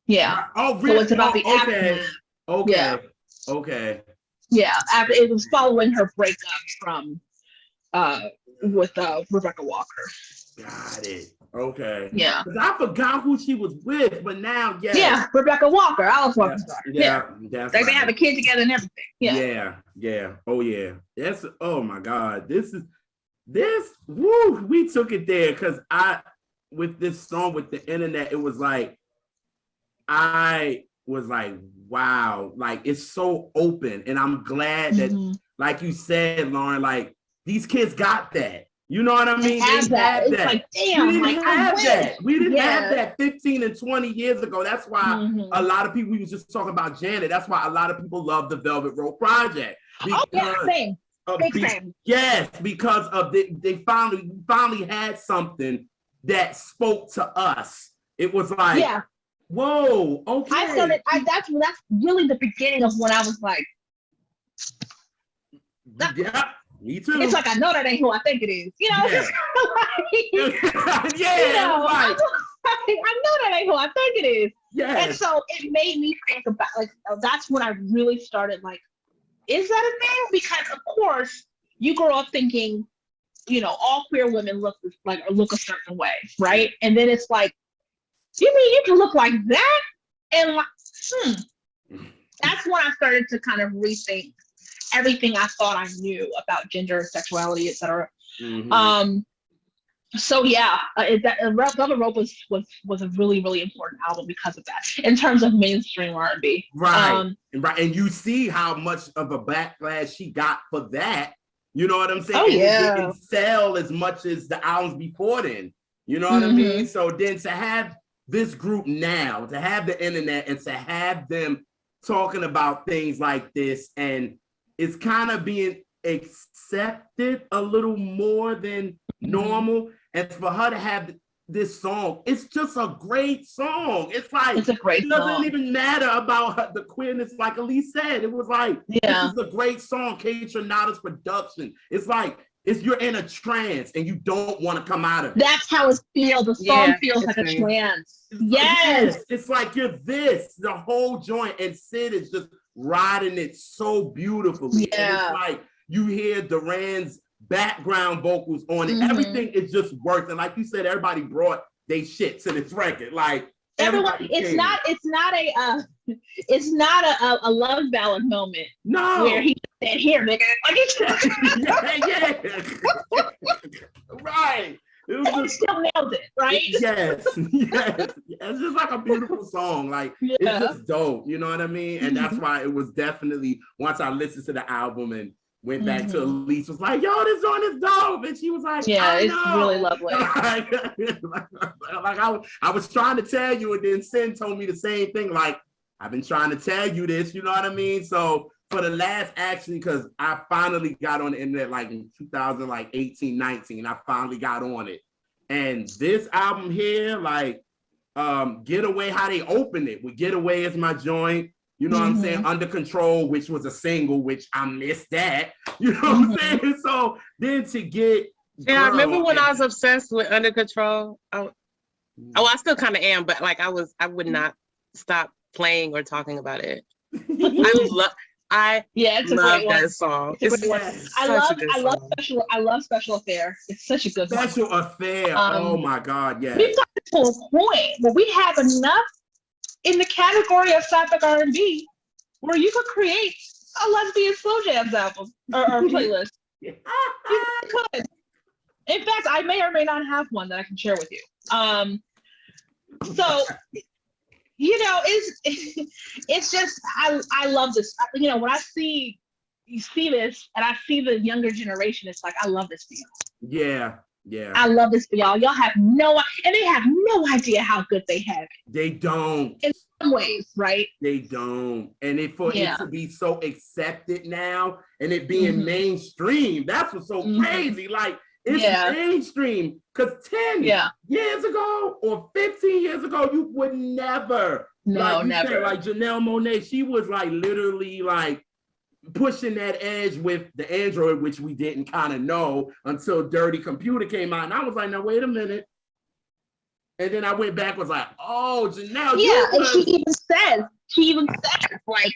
Yeah. Oh, really? So it's about the aftermath. Okay. Yeah. Okay. Yeah. After it was following her breakup from with Rebecca Walker. Got it. Okay. Yeah. I forgot who she was with, but now, yeah. Yeah, Rebecca Walker, Alice Walker's daughter. Yeah. That's like they have a kid together and everything. Yeah. Oh yeah. Oh my God. Woo, we took it there because with this song with the internet, it was like, I was like, wow, like it's so open. And I'm glad that, like you said, Loryn, like these kids got that. You know what I mean? They had that. It's like, damn, we didn't have that. We didn't Yeah. have that 15 and 20 years ago. That's why a lot of people, we was just talking about Janet. That's why a lot of people love the Velvet Rope Project. Same. Same. Yes, because of they finally had something that spoke to us. It was like, whoa, okay. That's really the beginning of when I was like, yeah, me too. It's like, I know that ain't who I think it is. You know, yeah. like, yeah, you know, right. I know that ain't who I think it is. Yeah. And so it made me think about, like, that's when I really started, like, is that a thing? Because of course you grow up thinking, you know, all queer women look a certain way, right? And then it's like, you mean you can look like that? And like, that's when I started to kind of rethink everything I thought I knew about gender, sexuality, etc. So yeah, Velvet Rope was a really, really important album because of that, in terms of mainstream R&B. Right, right, and you see how much of a backlash she got for that. You know what I'm saying? Oh yeah, it didn't sell as much as the albums before then. You know what I mean? So then to have this group now, to have the internet, and to have them talking about things like this, and it's kind of being accepted a little more than normal. And for her to have this song, it's just a great song. It's like, it's a great it doesn't song. even matter about the queerness, like Elise said. It was like, this is a great song. Kaytranada's production. It's like, you're in a trance and you don't want to come out of it. That's how it feels. The song feels like a trance. Yes. It's like you're the whole joint, and Sid is just riding it so beautifully. Yeah. And it's like, you hear Duran's background vocals on it. Everything is just working. Like you said, everybody brought their shit to this record. Like, everyone, it's not a love ballad moment. No. Where he said, "Here, nigga." Like yeah. Right. He still nailed it, right? Yes. It's just like a beautiful song. Like, it's just dope. You know what I mean? And that's why it was definitely, once I listened to the album and went back to Elise, was like, yo, this song is dope. And she was like, yeah, it's really lovely. I was trying to tell you, and then Sin told me the same thing. Like, I've been trying to tell you this, you know what I mean? So for the last, actually, because I finally got on the internet like in 2018, 19, I finally got on it. And this album here, like, Getaway, how they opened it with Getaway is my joint, you know what I'm saying? Under Control, which was a single, which I missed that, you know what I'm saying? So then to get I remember when I was obsessed with Under Control. I still kind of am, but like I would not stop playing or talking about it. I love that song. I love Special Affair. It's such a good Special Affair. Oh my God, yes. We've gotten to a point where we have enough in the category of sapphic R&B where you could create a lesbian slow jams album or playlist. You could. In fact, I may or may not have one that I can share with you. So. You know, it's just I love this. You know, when you see this, and I see the younger generation, it's like I love this for y'all. Yeah. I love this for y'all. Y'all have they have no idea how good they have it. They don't. In some ways, right? They don't. And it to be so accepted now, and it being mainstream, that's what's so crazy. Like, it's mainstream, because 10 years ago or 15 years ago, you would never. Never. Said, like Janelle Monáe, she was like literally like pushing that edge with the Android, which we didn't kind of know until Dirty Computer came out. And I was like, now wait a minute. And then I went back, was like, oh, Janelle. Yeah, and she even said, like,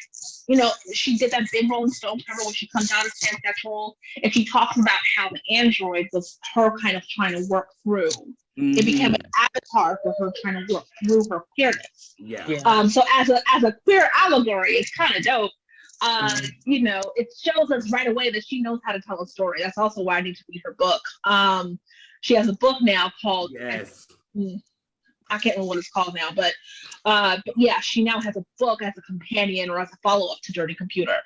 you know, she did that big Rolling Stone cover when she comes out as pansexual, and she talks about how the Android was her kind of trying to work through. It became an avatar for her trying to work through her queerness. So as a queer allegory, it's kind of dope. You know, it shows us right away that she knows how to tell a story. That's also why I need to read her book. She has a book now called I can't remember what it's called now, but yeah, she now has a book as a companion or as a follow-up to Dirty Computer.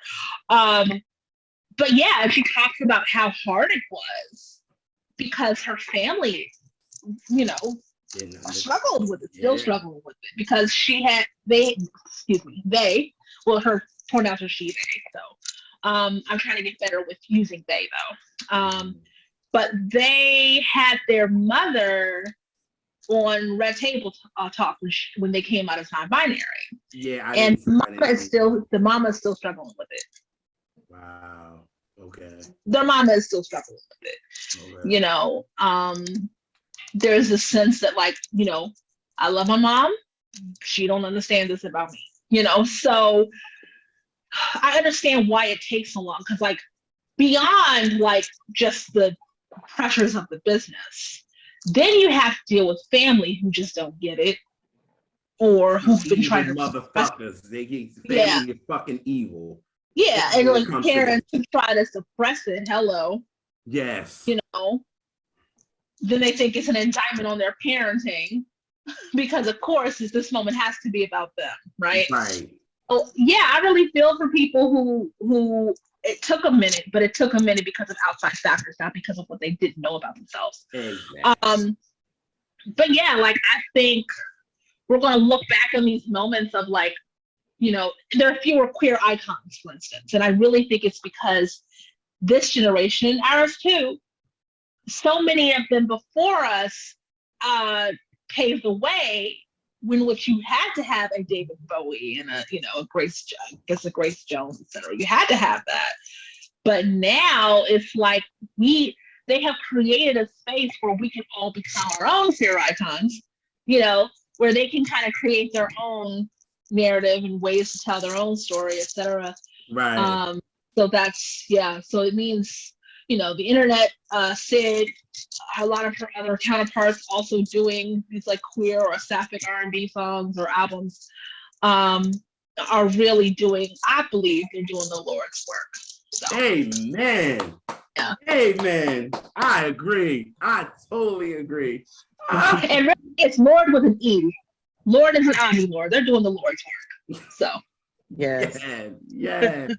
But yeah, she talks about how hard it was because her family, you know, struggled with it, still struggling with it, because her pronouns are she, they, so I'm trying to get better with using they though. But they had their mother on Red Table Talk when they came out as non-binary. Yeah, and the mama is still struggling with it. Wow. Okay. Their mama is still struggling with it. Okay. You know, there's a sense that, like, you know, I love my mom. She don't understand this about me. You know, so I understand why it takes so long, because, like, beyond like just the pressures of the business, then you have to deal with family who just don't get it, or who've been trying to motherfuckers. Family is fucking evil. Yeah, and like parents who try to suppress it. Hello. Yes. You know, then they think it's an indictment on their parenting, because of course this moment has to be about them, right? Right. Oh yeah, I really feel for people who it took a minute, but it took a minute because of outside factors, not because of what they didn't know about themselves. Exactly. But yeah, like, I think we're gonna look back on these moments of, like, you know, there are fewer queer icons, for instance, and I really think it's because this generation, ours too, so many of them before us paved the way, in which you had to have a David Bowie and a Grace Jones, etc. You had to have that. But now it's like they have created a space where we can all become our own queer icons, you know, where they can kind of create their own narrative and ways to tell their own story, etc. Right. So that's, yeah. So it means, the internet, Sid, a lot of her other counterparts also doing these like queer or sapphic R&B songs or albums, are really doing, I believe they're doing the Lord's work. So. Amen. Yeah. Amen. I agree. I totally agree. And really, it's Lord with an E. Lord is an omni Lord. They're doing the Lord's work. So. Yes. Yes.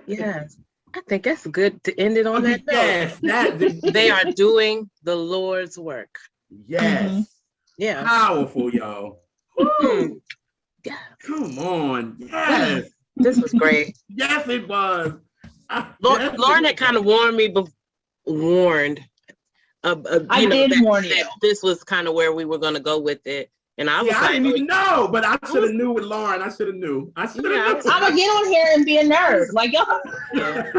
Yes. I think that's good to end it on that note. Yes. They are doing the Lord's work. Yes. Mm-hmm. Yeah. Powerful, y'all. Woo. Yeah. Come on. Yes. This was great. Yes, it was. Loryn had kind of warned me, warn you. This was kind of where we were going to go with it. And I was I didn't even know, but I should have knew with Loryn. I should have knew. I'm gonna get on here and be a nerd, like y'all. Yeah,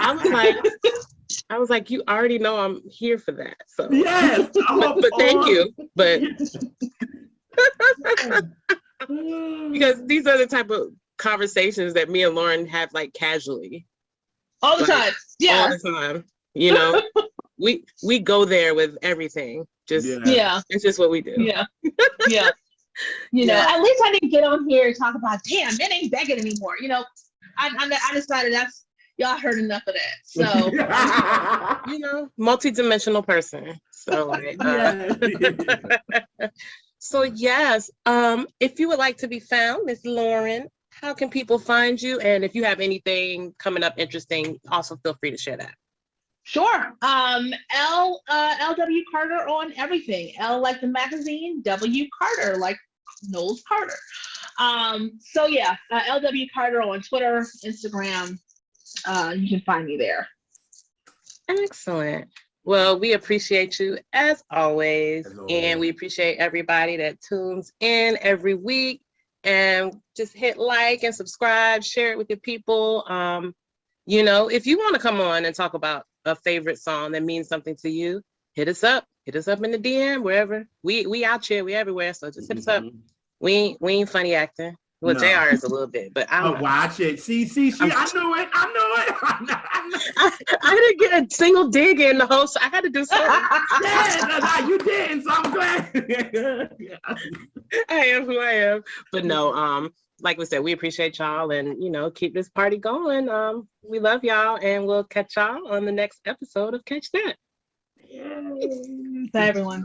I was like, you already know I'm here for that. So yes, but thank you. But because these are the type of conversations that me and Loryn have like casually. All the time. Yeah. All the time. You know, we go there with everything. Just it's just what we do. Yeah. Yeah. You know, at least I didn't get on here and talk about, damn, men ain't begging anymore. You know, I decided that's, y'all heard enough of that. So, you know, multi-dimensional person. So, like, so yes, if you would like to be found, Miss Loryn, how can people find you? And if you have anything coming up interesting, also feel free to share that. Sure. LW Carter on everything. L like the magazine, W Carter like Knowles Carter. So yeah, LW Carter on Twitter, Instagram. You can find me there. Excellent. Well, we appreciate you as always. And we appreciate everybody that tunes in every week. And just hit like and subscribe, share it with your people. You know, if you want to come on and talk about a favorite song that means something to you, hit us up in the DM, wherever. We out here, we everywhere. So just hit us up. We ain't funny acting. Well, no. JR is a little bit, but I watch it. See, I knew it. I didn't get a single dig in the host. I had to do something. You did, so I'm glad. I am who I am. But no, like we said, we appreciate y'all and, you know, keep this party going. We love y'all and we'll catch y'all on the next episode of Catch That. Bye, everyone.